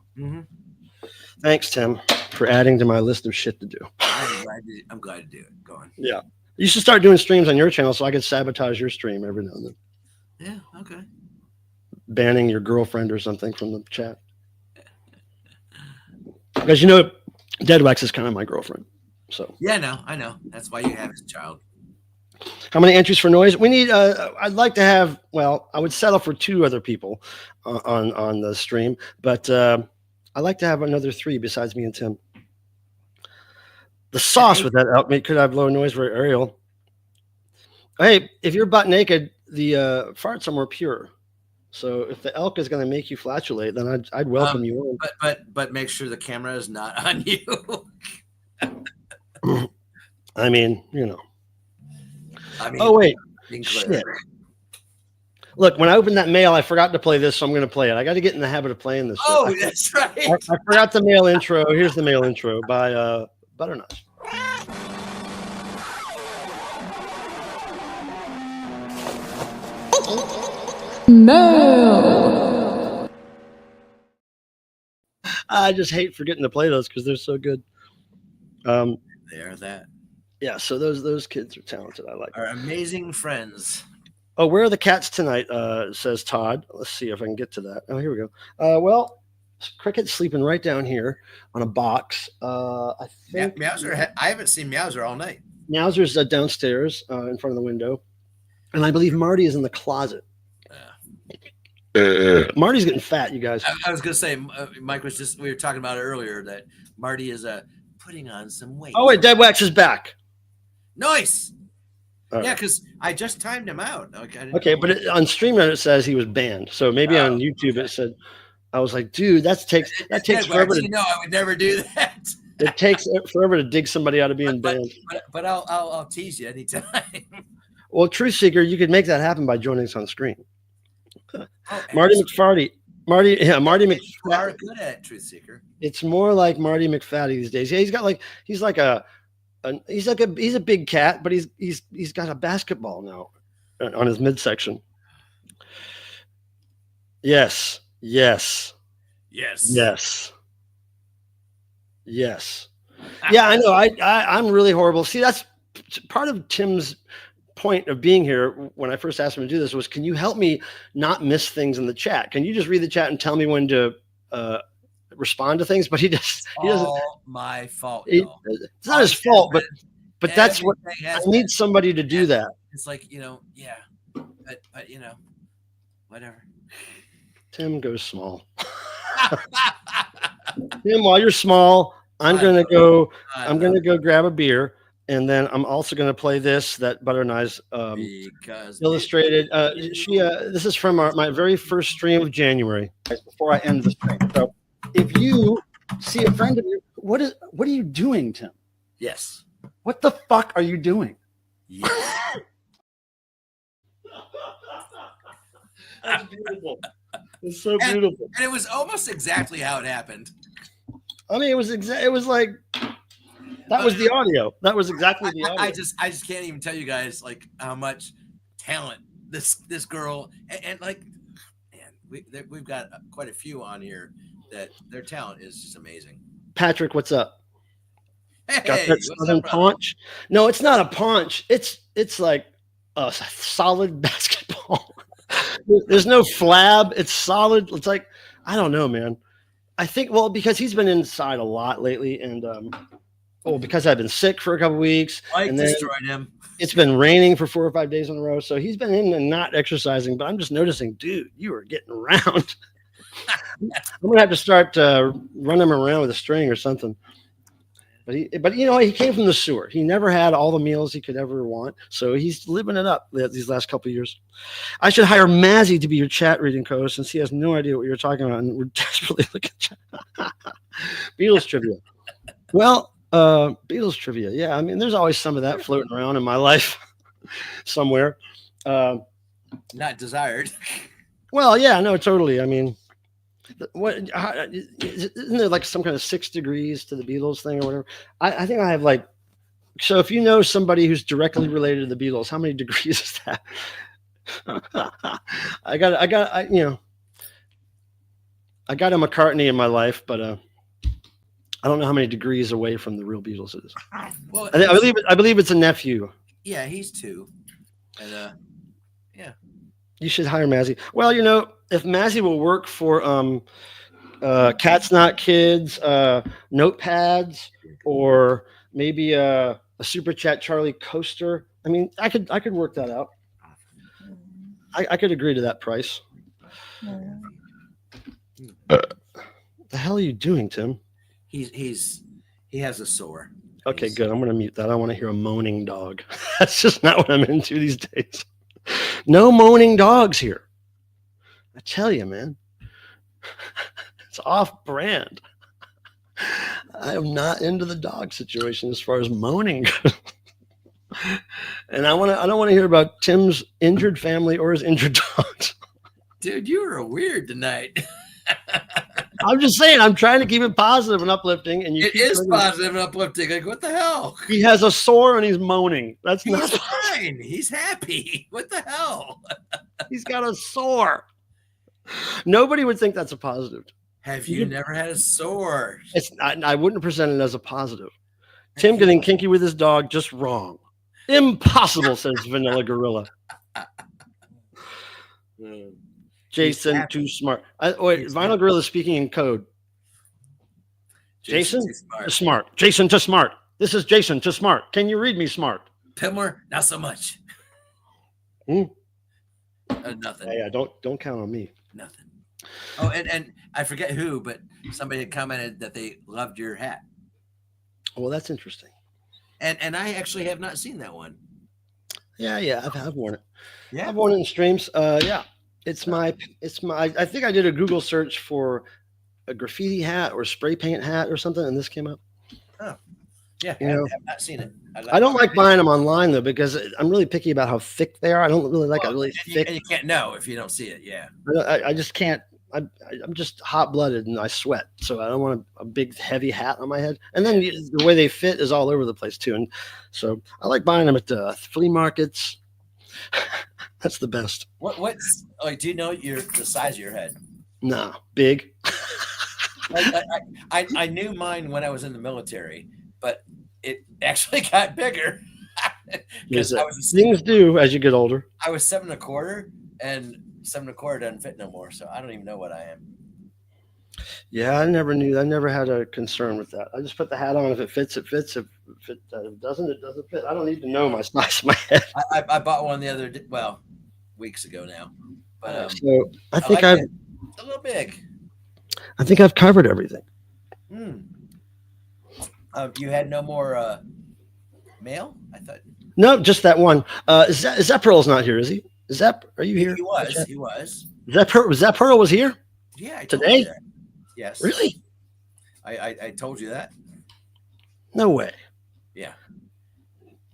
Thanks, Tim, for adding to my list of shit to do. I'm glad to do it. Go on. Yeah, you should start doing streams on your channel so I could sabotage your stream every now and then. Yeah. Okay. Banning your girlfriend or something from the chat, because Dead Wax is kind of my girlfriend. So yeah, no, I know. That's why you have his child. How many entries for noise? We need. I'd like to have. Well, I would settle for 2 other people on the stream, but I'd like to have another 3 besides me and Tim. The sauce with that elk meat could have low noise for Ariel. Hey, if you're butt naked, the farts are more pure. So if the elk is going to make you flatulate, then I'd welcome you in. But make sure the camera is not on you. I mean, oh wait, shit. Look, when I opened that mail, I forgot to play this, so I'm going to play it. I got to get in the habit of playing this. Oh, that's right. I forgot the mail intro. Here's the mail intro by Butternut. Mail. I just hate forgetting to play those because they're so good. They are that. Yeah, so those kids are talented. I like our amazing friends. Oh, where are the cats tonight? Says Todd. Let's see if I can get to that. Oh, here we go. Well, Cricket's sleeping right down here on a box. I think Meowser. I haven't seen Meowser all night. Meowser's downstairs in front of the window, and I believe Marty is in the closet. Marty's getting fat, you guys. I was gonna say, Mike was we were talking about it earlier that Marty is putting on some weight. Oh wait, Dead Wax is back. Nice. All yeah, right. because I just timed him out. Okay, but on StreamYard it says he was banned. So maybe on YouTube it said. I was like, dude, that takes forever. I would never do that. It takes forever to dig somebody out of being banned. But I'll tease you anytime. Well, Truth Seeker, you could make that happen by joining us on screen. Marty McFarty. Marty McFarty. You are good at Truth Seeker. It's more like Marty McFaddy these days. Yeah, he's a big cat, but he's got a basketball now on his midsection. Yes. Yeah, I know. I'm really horrible. See, that's part of Tim's point of being here when I first asked him to do this was, can you help me not miss things in the chat? Can you just read the chat and tell me when to respond to things? But he doesn't. My fault. It's not his fault, but that's what I need somebody to do that. It's like, yeah, but whatever. Tim goes small. Tim, while you're small, I'm gonna go grab a beer, and then I'm also gonna play this that Butternut's illustrated. This is from my very first stream of January. Before I end the stream, so if you see a friend of yours, what are you doing, Tim? Yes. What the fuck are you doing? Yes. That's beautiful. It's so beautiful. And it was almost exactly how it happened. I mean, it was like that was the audio. That was exactly the audio. I just can't even tell you guys like how much talent this girl and like, man, we've got quite a few on here that their talent is just amazing. Patrick, what's up? Hey, got that southern paunch? No, it's not a paunch. It's like a solid basketball. There's no flab. It's solid. It's like, I don't know, man. I think, well, because he's been inside a lot lately, and because I've been sick for a couple weeks, Mike and then destroyed him. It's been raining for 4 or 5 days in a row, so he's been in and not exercising. But I'm just noticing, dude, you are getting around. I'm gonna have to start running him around with a string or something. But you know, he came from the sewer. He never had all the meals he could ever want, so he's living it up these last couple of years. I should hire Mazzy to be your chat reading co-host, since he has no idea what you're talking about, and we're desperately looking at Beatles trivia. Well, Beatles trivia, yeah. I mean, there's always some of that floating around in my life somewhere. Not desired. Well, yeah, no, totally. I mean, isn't there like some kind of 6 degrees to the Beatles thing or whatever? I think I have like, so if you know somebody who's directly related to the Beatles, how many degrees is that? I got a McCartney in my life, but I don't know how many degrees away from the real Beatles it is. Well, I believe it's a nephew. Yeah, he's 2. And yeah. You should hire Mazzy. Well, you know, if Mazzy will work for Cats Not Kids, notepads, or maybe a Super Chat Charlie coaster. I mean, I could work that out. I could agree to that price. The hell are you doing, Tim? He has a sore. Okay, good. I'm gonna mute that. I want to hear a moaning dog. That's just not what I'm into these days. No moaning dogs here. I tell you, man. It's off brand. I am not into the dog situation as far as moaning goes. And I don't want to hear about Tim's injured family or his injured dogs. Dude, you were weird tonight. I'm just saying, I'm trying to keep it positive and uplifting. And it is positive and uplifting. Like, what the hell? He has a sore and he's moaning. He's not fine. He's happy. What the hell? He's got a sore. Nobody would think that's a positive. Have you never had a sore? I wouldn't present it as a positive. Tim getting kinky with his dog, just wrong. Impossible, says Vanilla Gorilla. Jason, too smart. Wait, Vinyl Gorilla speaking in code. Jason to smart. Jason to smart. This is Jason to smart. Can you read me, smart? Pimler, not so much. Nothing. Yeah, don't count on me. Nothing. Oh, and I forget who, but somebody had commented that they loved your hat. Well, that's interesting. And I actually have not seen that one. Yeah, I've worn it. Yeah, I've worn it in streams. Yeah, it's my. I think I did a Google search for a graffiti hat or spray paint hat or something, and this came up. Oh, yeah, I have not seen it. I don't like buying them online though, because I'm really picky about how thick they are. I don't really like a really thick. And you can't know if you don't see it. Yeah, I just can't. I'm just hot blooded and I sweat, so I don't want a big heavy hat on my head. And then the way they fit is all over the place too. And so I like buying them at flea markets. That's the best. What's like? Do you know the size of your head? No, big. I knew mine when I was in the military, but it actually got bigger. Because things do as you get older. I was 7 1/4, and 7 1/4 doesn't fit no more, so I don't even know what I am. Yeah, I never knew. I never had a concern with that. I just put the hat on. If it fits, it fits. If it doesn't, it doesn't fit. I don't need to know my size of my head. I bought one the other day, weeks ago now. But so I think I've it's a little big. I think I've covered everything. You had no more mail? I thought. No, just that one. Is that Pearl's not here? Is he? Are you here? He was. Was that Pearl was here? Yeah, today. Yes. Really? I told you that. No way. Yeah.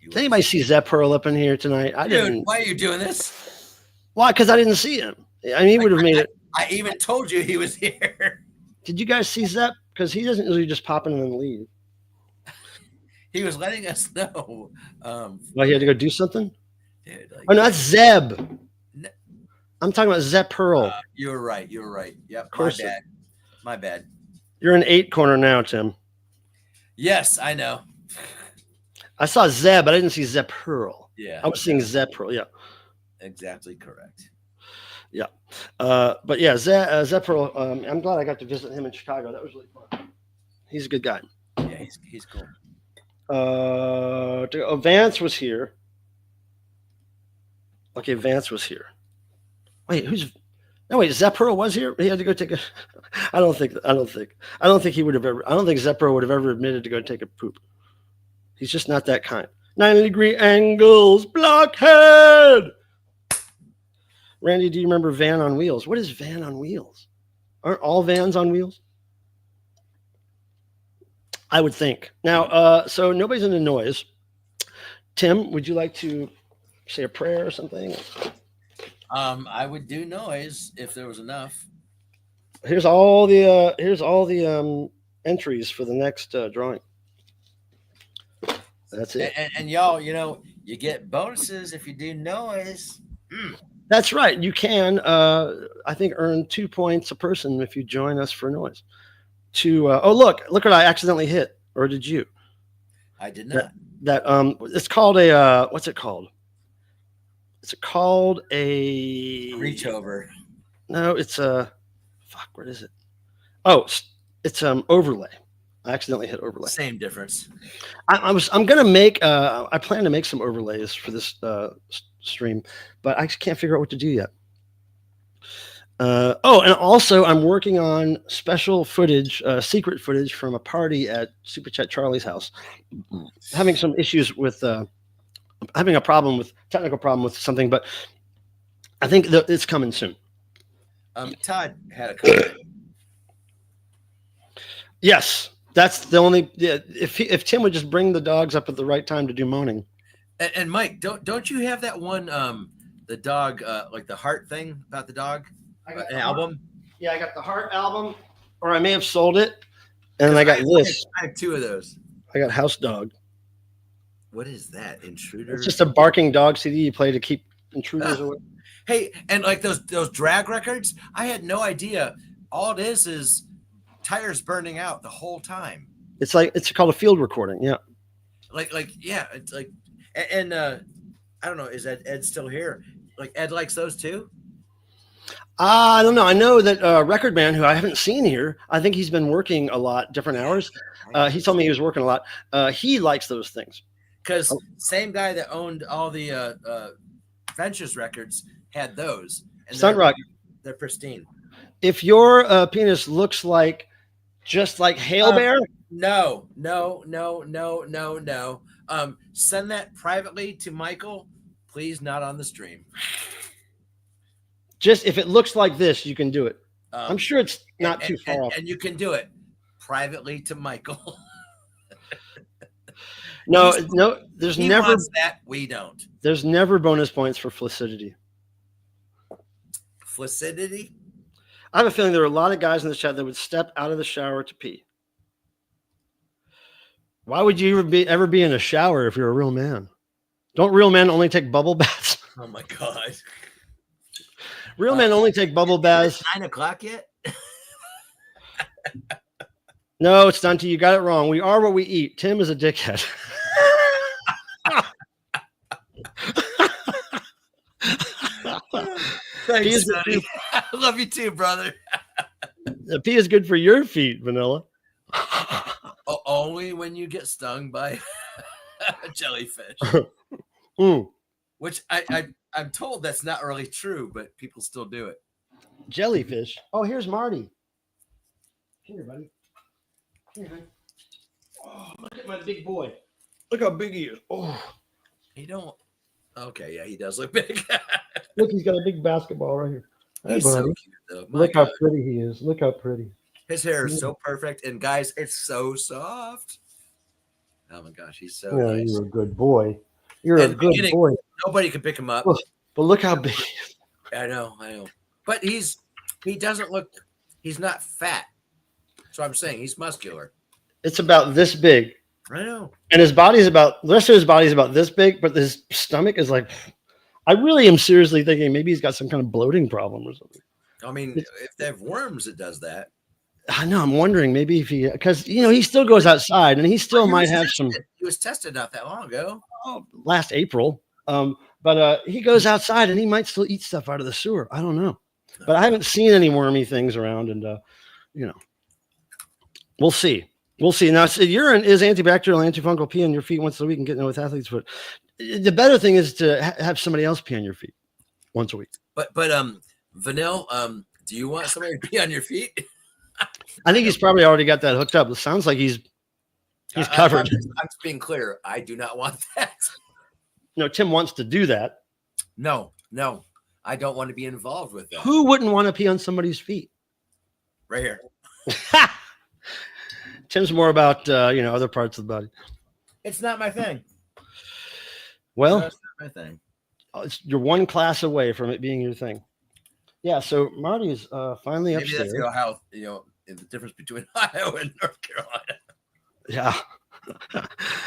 Did anybody see Zep Pearl up in here tonight? I Dude, didn't. why are you doing this? Why? Because I didn't see him. I mean, he would have made it. I even told you he was here. Did you guys see Zep? Because he doesn't usually just pop in and then leave. He was letting us know. Well, he had to go do something? Dude, like, Oh, no, that's Zeb. No. I'm talking about Zep Pearl. You're right. You're right. Yep. Of course. My bad. You're in 8 corner now, Tim. Yes, I know. I saw Zeb, but I didn't see Zep Pearl. Yeah. I was seeing Zep Pearl. Yeah. Exactly correct. Yeah. But yeah, Zep Pearl, I'm glad I got to visit him in Chicago. That was really fun. He's a good guy. Yeah, he's cool. Vance was here. Okay, Vance was here. Wait, Zep Pearl was here. He had to go take a. I don't think he would have ever. I don't think Zep Pearl would have ever admitted to go take a poop. He's just not that kind. 90-degree angles, blockhead. Randy, do you remember Van on Wheels? What is Van on Wheels? Aren't all vans on wheels? I would think. Now, so nobody's in the noise. Tim, would you like to say a prayer or something? I would do noise if there was enough. Here's all the entries for the next drawing. That's it. And y'all, you get bonuses if you do noise. That's right. You can, I think, earn 2 points a person if you join us for noise. Look what I accidentally hit, or did you? I did not. It's called a what's it called? It's called a reach over. No, it's a what is it? Oh, it's overlay. I accidentally hit overlay. Same difference. I'm gonna make I plan to make some overlays for this stream, but I can't figure out what to do yet. And also I'm working on special footage, secret footage from a party at Super Chat Charlie's house. Having some issues with having a technical problem with something, but I think that it's coming soon. Todd had a comment. Yes, that's the only. Yeah, if Tim would just bring the dogs up at the right time to do moaning. And Mike, don't you have that one the dog like the heart thing about the dog? An album? Yeah, I got the Heart album, or I may have sold it, and I got this. I have 2 of those. I got House Dog. What is that? Intruder? It's just a barking dog CD you play to keep intruders away. Hey, and like those drag records, I had no idea. All it is tires burning out the whole time. It's called a field recording. Yeah. Yeah, it's like, and I don't know. Is Ed still here? Like Ed likes those too. I don't know. I know that Record Man, who I haven't seen here, I think he's been working a lot, different hours. He told me he was working a lot. He likes those things. Because same guy that owned all the Ventures records had those. And Stunt Rock. They're pristine. If your penis looks just like Hail Bear. No. Send that privately to Michael. Please, not on the stream. Just if it looks like this, you can do it. I'm sure it's not too far off. And you can do it privately to Michael. No, there's he never wants that. We don't. There's never bonus points for flaccidity. Flaccidity? I have a feeling there are a lot of guys in the chat that would step out of the shower to pee. Why would you ever be in a shower if you're a real man? Don't real men only take bubble baths? Oh my God. Real men only take bubble baths. 9 o'clock yet? No, it's Dante. You got it wrong. We are what we eat. Tim is a dickhead. Thanks, buddy. I love you too, brother. Pee is good for your feet, Vanilla. Only when you get stung by a jellyfish. Which I'm told that's not really true, but people still do it. Jellyfish. Oh, here's Marty. Here, buddy. Here, honey. Oh, look at my big boy. Look how big he is. Oh. He don't. Okay, yeah, he does look big. Look, he's got a big basketball right here. He's so cute, though. Look how pretty he is. Look how pretty. His hair is so perfect, and guys, it's so soft. Oh my gosh, he's so yeah, nice. You're a good boy. You're In a the good beginning, boy. nobody could pick him up. But look how big. I know. But he doesn't look. He's not fat. So I'm saying he's muscular. It's about this big. I know. And the rest of his body's about this big, but his stomach is like, I really am seriously thinking maybe he's got some kind of bloating problem or something. I mean, if they have worms, it does that. I know. I'm wondering maybe if because he still goes outside and he still might have some. He was tested not that long ago. Last April. But he goes outside and he might still eat stuff out of the sewer. I don't know. But I haven't seen any wormy things around, and we'll see. We'll see. Now, urine is antibacterial, antifungal. Pee on your feet once a week and get with athlete's foot. The better thing is to have somebody else pee on your feet once a week. But Vanille, do you want somebody to pee on your feet? I think he's probably already got that hooked up. It sounds like he's covered. I'm just being clear. I do not want that. No, Tim wants to do that. No, I don't want to be involved with that. Who wouldn't want to pee on somebody's feet? Right here. Tim's more about other parts of the body. It's not my thing. Well, no, it's not my thing. You're one class away from it being your thing. Yeah. So Marty's finally Maybe upstairs. that's how the difference between Ohio and North Carolina. Yeah.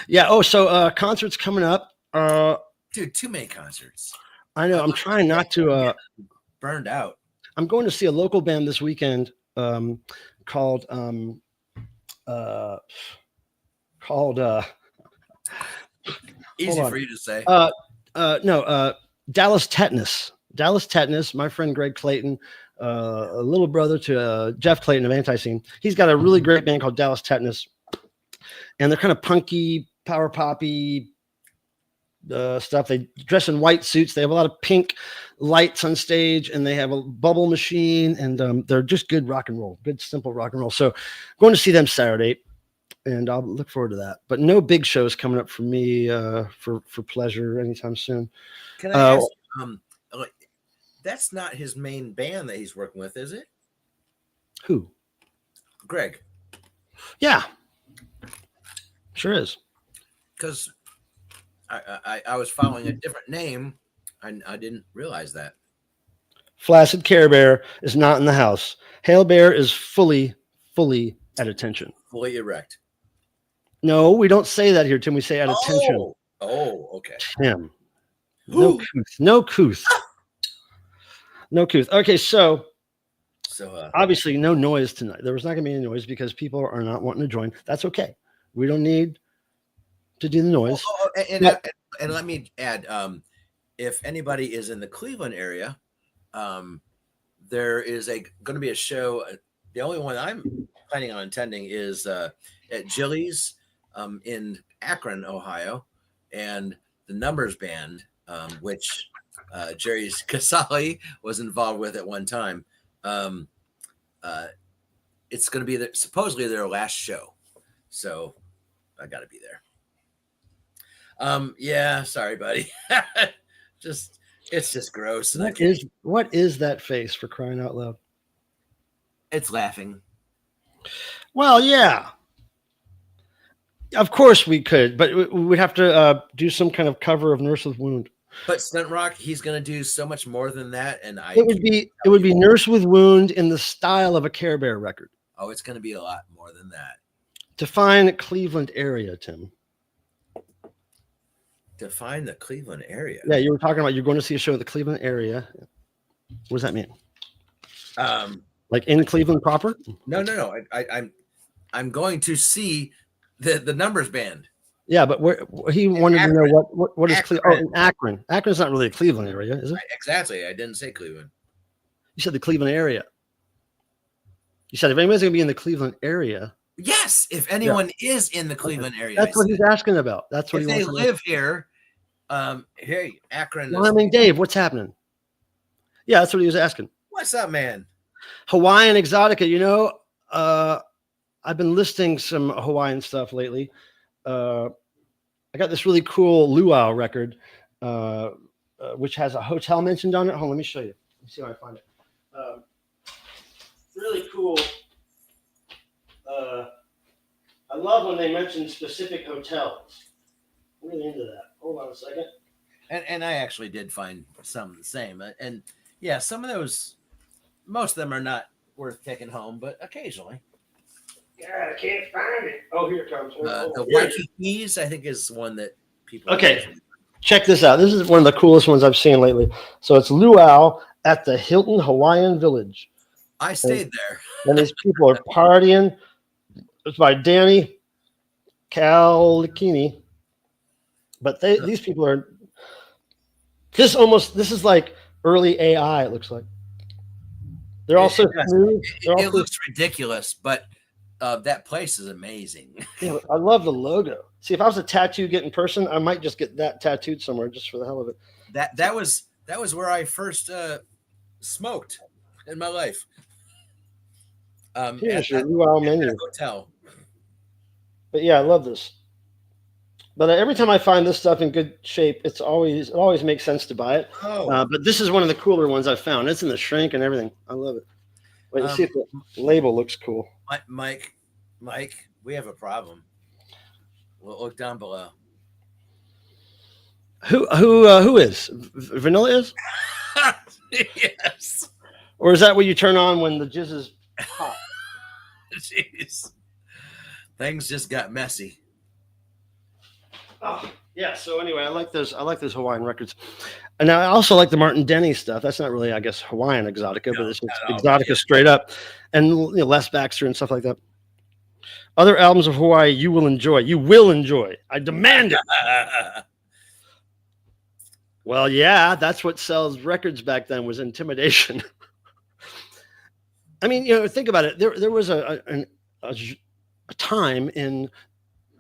Yeah. Oh, so concerts coming up. Dude, too many concerts. I know. I'm trying not to. Burned out. I'm going to see a local band this weekend called Easy for you to say. Dallas Tetanus. Dallas Tetanus. My friend Greg Clayton, a little brother to Jeff Clayton of Anti-Scene. He's got a really great band called Dallas Tetanus, and they're kind of punky, power poppy stuff. They dress in white suits. They have a lot of pink lights on stage, and they have a bubble machine, and they're just good rock and roll, good simple rock and roll. So, going to see them Saturday, and I'll look forward to that. But no big shows coming up for me for pleasure anytime soon. Can I ask? That's not his main band that he's working with, is it? Who? Greg. Yeah, sure is. Because I was following a different name, and I didn't realize that. Flaccid Care Bear is not in the house. Hail Bear is fully at attention. Fully erect. No, we don't say that here, Tim. We say at attention. Oh, okay. Tim. No couth. No couth. No couth. Okay, so obviously no noise tonight. There was not going to be any noise because people are not wanting to join. That's okay. We don't need to do the noise. And let me add, if anybody is in the Cleveland area, there is going to be a show. The only one I'm planning on attending is at Jilly's in Akron, Ohio, and the Numbers Band, which Jerry Casali was involved with at one time. It's going to be supposedly their last show, so I got to be there. Yeah, sorry, buddy. It's just gross. What is that face, for crying out loud? It's laughing. Well, yeah. Of course we could, but we'd have to do some kind of cover of Nurse with Wound. But Stunt Rock, he's going to do so much more than that, and it would be Nurse with Wound in the style of a Care Bear record. Oh, it's going to be a lot more than that. Define Cleveland area, Tim. Define the Cleveland area. Yeah, you were talking about you're going to see a show in the Cleveland area. What does that mean? Like in Cleveland proper? No. I'm going to see the Numbers Band. Yeah, but he wanted to know what is Cleveland? Oh, in Akron. Akron's not really a Cleveland area, is it? Exactly. I didn't say Cleveland. You said the Cleveland area. You said if anybody's going to be in the Cleveland area. Yes, if anyone is in the Cleveland area. That's what he's asking about. That's what if he wants. They live here. Hey, Akron. Well, I mean, Dave, what's happening? Yeah, that's what he was asking. What's up, man? Hawaiian Exotica. I've been listing some Hawaiian stuff lately. I got this really cool luau record, which has a hotel mentioned on it. Hold on, let me show you. Let me see if I find it. Really cool. I love when they mention specific hotels. I'm really into that. Hold on a second. And I actually did find some the same. And yeah, some of those, most of them are not worth taking home, but occasionally. God, I can't find it. Oh, here it comes. The Waikikis, I think, is one that people. Okay, check this out. This is one of the coolest ones I've seen lately. So it's luau at the Hilton Hawaiian Village. I stayed there. And these people are partying. It's by Danny Calicini. But these people are. This is like early AI. It looks like. They're also smooth. It looks ridiculous, but that place is amazing. Yeah, I love the logo. See, if I was a tattoo getting person, I might just get that tattooed somewhere just for the hell of it. That was where I first smoked in my life. Here's at your that- luau at menu. that hotel. But yeah, I love this. But every time I find this stuff in good shape, it always makes sense to buy it. Oh. But this is one of the cooler ones I've found. It's in the shrink and everything. I love it. Wait, let's see if the label looks cool. Mike, we have a problem. We'll look down below. Who is? Vanilla is? Yes. Or is that what you turn on when the jizz is hot? Jeez. Things just got messy. Oh, yeah. So anyway, I like those Hawaiian records. And I also like the Martin Denny stuff. That's not really, I guess, Hawaiian exotica, but it's just exotica straight up. And Les Baxter and stuff like that. Other albums of Hawaii you will enjoy. You will enjoy. I demand it. Well, yeah, that's what sells records back then was intimidation. I mean, think about it. There was a time in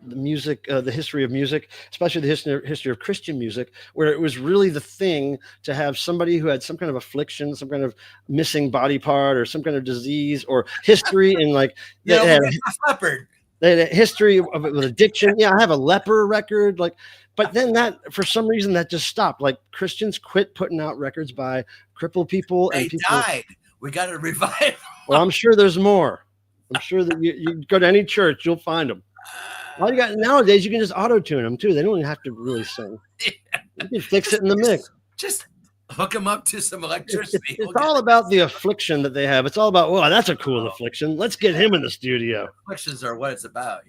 the music, the history of music, especially the history of Christian music, where it was really the thing to have somebody who had some kind of affliction, some kind of missing body part, or some kind of disease, or history in like they had a history of it with addiction. Yeah, I have a leper record, but then that for some reason that just stopped. Like Christians quit putting out records by crippled people and people died. We got to revive them. Well, I'm sure there's more. I'm sure that you go to any church, you'll find them. All you got nowadays, you can just auto tune them too. They don't even have to really sing. You can fix it in the mix. Just hook them up to some electricity. It's all about the affliction that they have. It's all about, well, that's a cool affliction. Let's get him in the studio. Afflictions are what it's about,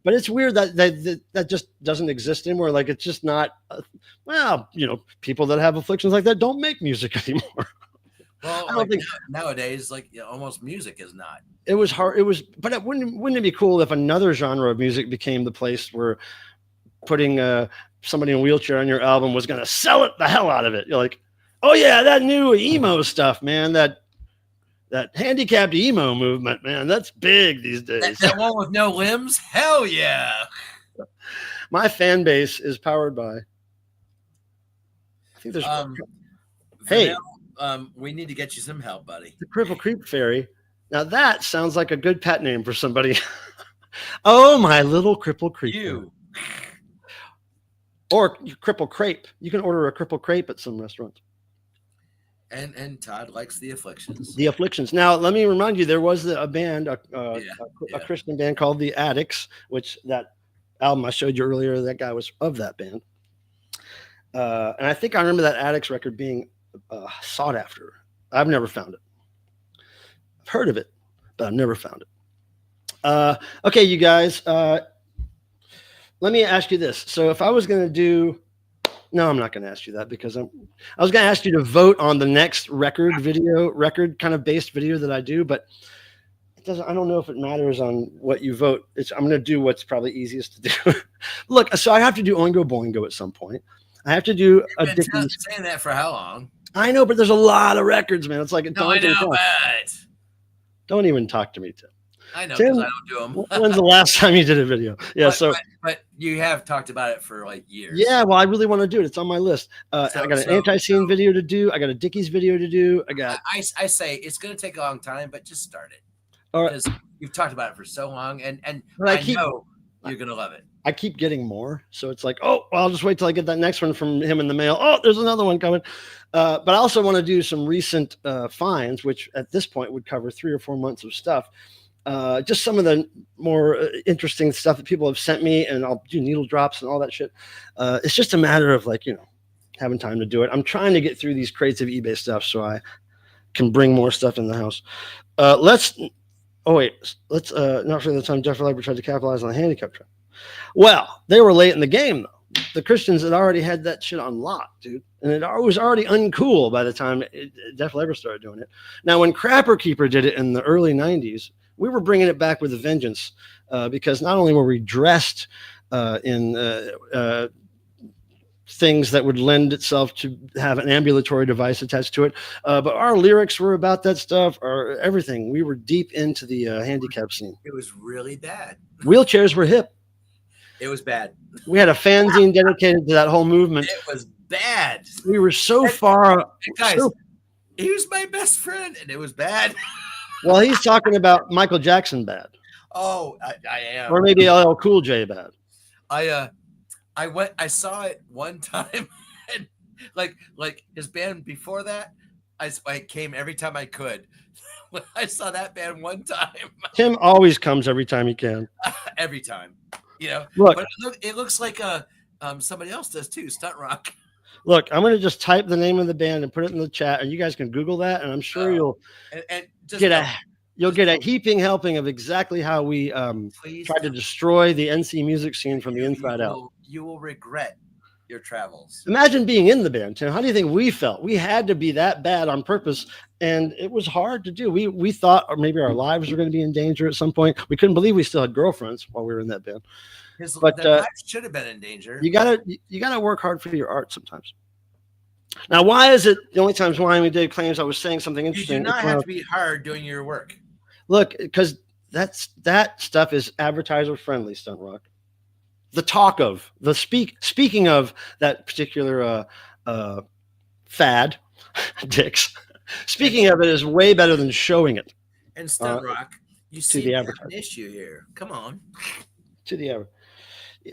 But it's weird that just doesn't exist anymore. Like it's just not. People that have afflictions like that don't make music anymore. Well, I don't think nowadays, almost music is not. It was hard. But wouldn't it be cool if another genre of music became the place where putting somebody in a wheelchair on your album was going to sell it the hell out of it? You're like, oh yeah, that new emo stuff, man. That handicapped emo movement, man. That's big these days. That one with no limbs? Hell yeah. My fan base is powered by. I think there's. Hey. We need to get you some help, buddy. The Cripple Creep Fairy. Now that sounds like a good pet name for somebody. Oh, my little Cripple Creep. You. Or Cripple Crepe. You can order a Cripple Crepe at some restaurants. And Todd likes the Afflictions. The Afflictions. Now, let me remind you, there was a band, a Christian band called The Addicts, which that album I showed you earlier, that guy was of that band. And I think I remember that Addicts record being sought after. I've never found it. I've heard of it, but I've never found it. Okay, you guys, let me ask you this. So if I was going to do, no, I'm not going to ask you that because I was going to ask you to vote on the next record kind of based video that I do, but I don't know if it matters on what you vote. I'm going to do what's probably easiest to do. Look, so I have to do Oingo Boingo at some point. I have to do a Dickies. Saying that for how long? I know, but there's a lot of records, man. It's like I know, but don't even talk to me, Tim. I know because I don't do them. When's the last time you did a video? Yeah, but you have talked about it for years. Yeah, well, I really want to do it. It's on my list. I got an anti-scene video to do. I got a Dickies video to do. I say it's going to take a long time, but just start it. All right. Because you've talked about it for so long, and I know you're going to love it. I keep getting more, so it's like, oh, well, I'll just wait till I get that next one from him in the mail. Oh, there's another one coming. But I also want to do some recent finds, which at this point would cover 3 or 4 months of stuff. just some of the more interesting stuff that people have sent me, and I'll do needle drops and all that shit. It's just a matter of like, having time to do it. I'm trying to get through these crates of eBay stuff so I can bring more stuff in the house. Let's not for the time Jeff Leber tried to capitalize on the handicap trend. Well, they were late in the game though. The Christians had already had that shit on lock, dude. And it was already uncool by the time Def Leppard started doing it. Now, when Crapper Keeper did it in the early 90s, we were bringing it back with a vengeance because not only were we dressed in things that would lend itself to have an ambulatory device attached to it, but our lyrics were about that stuff, or everything. We were deep into the handicap scene. It was really bad. Wheelchairs were hip. It was bad. We had a fanzine dedicated to that whole movement. It was bad. We were so far. Guys, he was my best friend, and it was bad. Well, he's talking about Michael Jackson bad. Oh, I am. Or maybe LL Cool J bad. I saw it one time, and like his band before that, I came every time I could. I saw that band one time. Tim always comes every time he can. Every time, Look, but it looks like somebody else does too. Stunt Rock. Look, I'm gonna just type the name of the band and put it in the chat, and you guys can Google that, and I'm sure you'll get a heaping helping of exactly how we tried to destroy the NC music scene from the inside out. You will regret your travels. Imagine being in the band, Tim. How do you think we felt? We had to be that bad on purpose, and it was hard to do. We thought maybe our lives were going to be in danger at some point. We couldn't believe we still had girlfriends while we were in that band. But lives should have been in danger. You gotta work hard for your art sometimes. Now, why is it the only times Wyoming Dave claims I was saying something interesting? You do not have to be hard doing your work. Look, because that stuff is advertiser friendly, Stunt Rock. The talk of the speaking of that particular fad, dicks. Speaking of it is way better than showing it. And Stunt Rock, you see an issue here. Come on. To the average.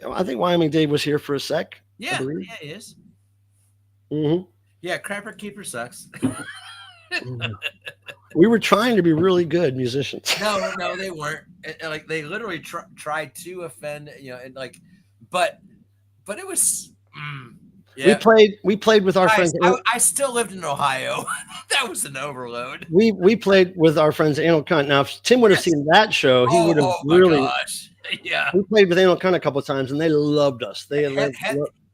I think Wyoming Dave was here for a sec. Yeah, he is. Mm-hmm. Yeah, Crapper Keeper sucks. We were trying to be really good musicians. No, they weren't. Like they literally tried to offend, and like, but it was. Yeah. We played with our friends. I still lived in Ohio. That was an overload. We played with our friends Anal Cunt. Now, if Tim would have seen that show, he would have really. Gosh. Yeah, we played with Anal Cunt a couple of times, and they loved us. They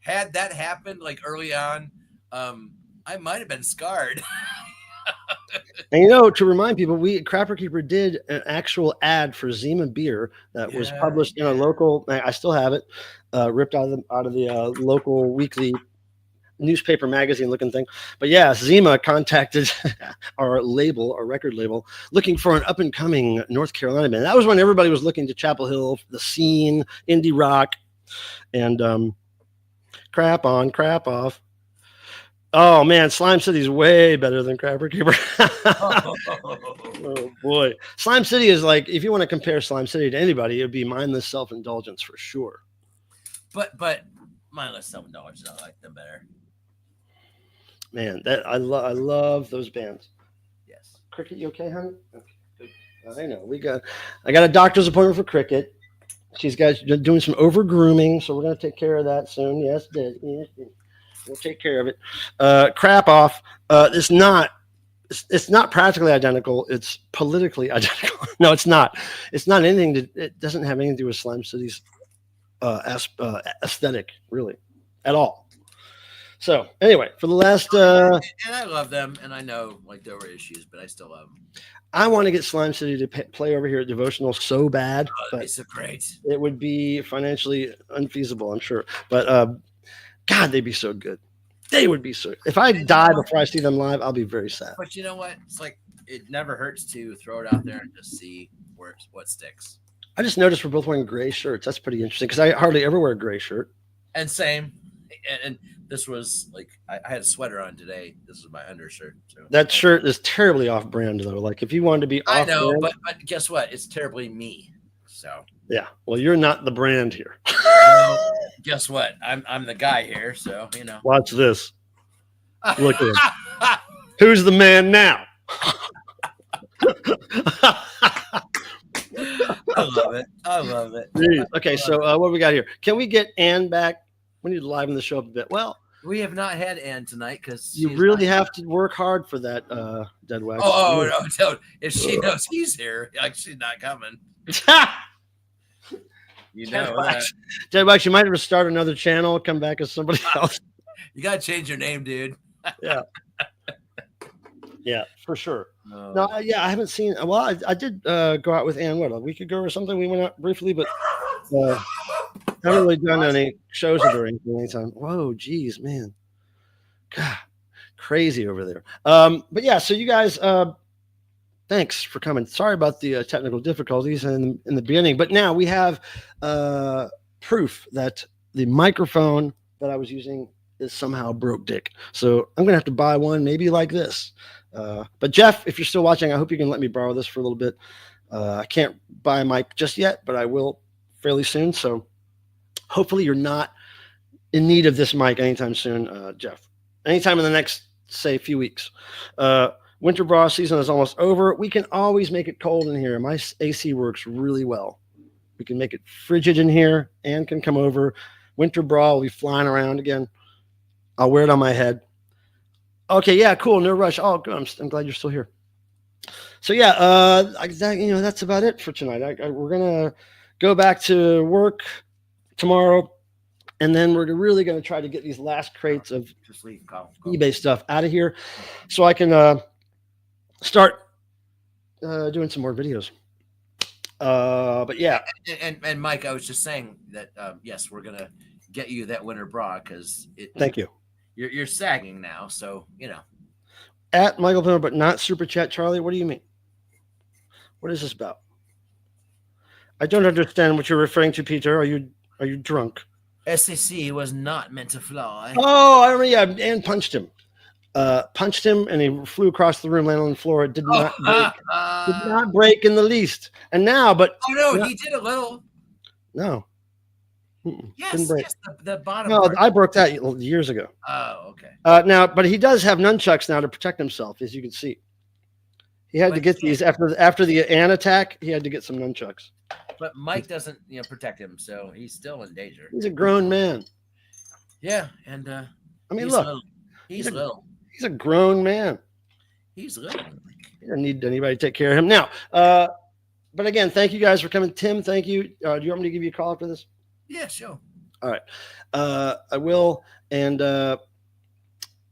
had that happened like early on. I might have been scarred. And to remind people, Crapper Keeper did an actual ad for Zima beer that was published in a local. I still have it, ripped out of the local weekly newspaper magazine looking thing. But yeah, Zima contacted our record label, looking for an up and coming North Carolina band. That was when everybody was looking to Chapel Hill, the scene, indie rock, and crap on, crap off. Oh man, Slime City is way better than Crapper Keeper. Oh boy, Slime City is like, if you want to compare Slime City to anybody, it would be mindless self-indulgence for sure. But mindless self-indulgence, I like them better. Man, I love those bands. Yes. Cricket, you okay, honey? Okay, good. I know I got a doctor's appointment for Cricket. She's doing some over grooming, so we're gonna take care of that soon. Yes, we'll take care of it. Crap off. It's not practically identical. It's politically identical. No, it's not. It's not anything. It doesn't have anything to do with Slime City's aesthetic, really, at all. So anyway, for the last, and I love them, and I know like there were issues, but I still love them. I want to get Slime City to play over here at Devotional so bad. That'd be so great. It would be financially unfeasible, I'm sure. But God, they'd be so good. They would be so. If I die before I see them live, I'll be very sad. But you know what? It's like it never hurts to throw it out there and just see what sticks. I just noticed we're both wearing gray shirts. That's pretty interesting because I hardly ever wear a gray shirt. And same. And this was like I had a sweater on today. This is my undershirt. So. That shirt is terribly off-brand though. Like if you wanted to be I know, but guess what? It's terribly me. So yeah. Well, you're not the brand here. Well, guess what? I'm the guy here. So Watch this. Look at him. Who's the man now? I love it. I love it. Jeez. Okay, so what do we got here? Can we get Ann back? We need to liven the show up a bit. Well, we have not had Ann tonight because you really have to work hard for that, Dead Wax. No. If she knows he's here, like she's not coming. You know that. Dead Wax, you might have to start another channel, come back as somebody else. You got to change your name, dude. Yeah. Yeah, for sure. No. No, I haven't seen. Well, I did go out with Ann, what, a week ago or something? We went out briefly, but haven't really done any shows with her anytime. Whoa, geez, man. God, crazy over there. But yeah, so you guys, thanks for coming. Sorry about the technical difficulties in the beginning, but now we have proof that the microphone that I was using is somehow broke dick. So I'm gonna have to buy one, maybe like this. But Jeff, if you're still watching, I hope you can let me borrow this for a little bit. I can't buy a mic just yet, but I will fairly soon. So hopefully you're not in need of this mic anytime soon, Jeff. Anytime in the next, say, few weeks. Winter bra season is almost over. We can always make it cold in here. My AC works really well. We can make it frigid in here. Ann can come over. Winter bra will be flying around again. I'll wear it on my head. Okay, yeah, cool. No rush. Oh, good. I'm glad you're still here. So yeah, that's about it for tonight. We're gonna go back to work tomorrow, and then we're really gonna try to get these last crates of eBay stuff out of here, so I can start doing some more videos. But yeah, and Mike, I was just saying that yes, we're gonna get you that winter bra because thank you. You're sagging now, so you know. At Michael Plummer, but not Super Chat Charlie. What do you mean? What is this about? I don't understand what you're referring to, Peter. Are you drunk? SEC was not meant to fly. Oh, I remember. Yeah, and punched him. And he flew across the room, landed on the floor. It did not break. Did not break in the least. And now, but he did a little. No. Yes, the bottom. No, part. I broke that years ago. Oh, okay. Now, but he does have nunchucks now to protect himself, as you can see. He had to get these after the Ann attack. He had to get some nunchucks. But Mike doesn't, protect him, so he's still in danger. He's a grown man. Yeah, and I mean, he's look, little. He's little. He's a grown man. He's little. He doesn't need anybody to take care of him now. But again, thank you guys for coming. Tim, thank you. Do you want me to give you a call after this? Yeah, sure. All right. I will. And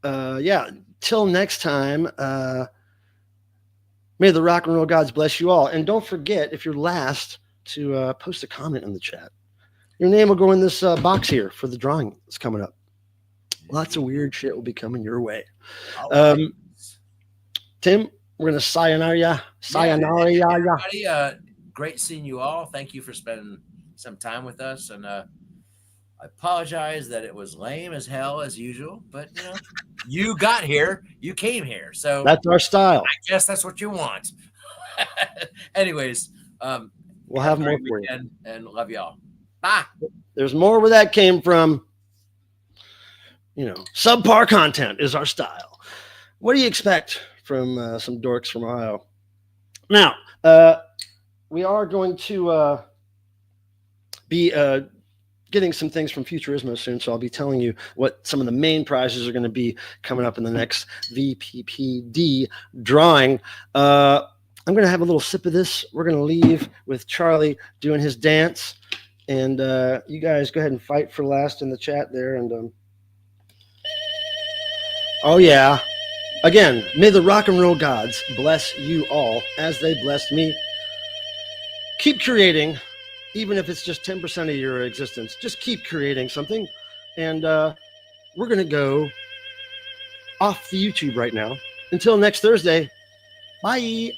yeah, till next time, may the rock and roll gods bless you all. And don't forget, if you're last, to post a comment in the chat. Your name will go in this box here for the drawing that's coming up. Lots of weird shit will be coming your way. Tim, we're going to sayonara. Everybody, great seeing you all. Thank you for spending some time with us. And I apologize that it was lame as hell as usual. But, you got here. You came here. So that's our style. I guess that's what you want. Anyways, we'll have more for you. And love y'all. Bye. There's more where that came from. Subpar content is our style. What do you expect from some dorks from Ohio? Now, we are going to be getting some things from Futurismo soon, so I'll be telling you what some of the main prizes are going to be coming up in the next VPPD drawing. I'm going to have a little sip of this. We're going to leave with Charlie doing his dance, and you guys go ahead and fight for last in the chat there. And oh yeah, again, may the rock and roll gods bless you all as they blessed me. Keep creating. Even if it's just 10% of your existence, just keep creating something. And we're going to go off the YouTube right now. Until next Thursday, bye.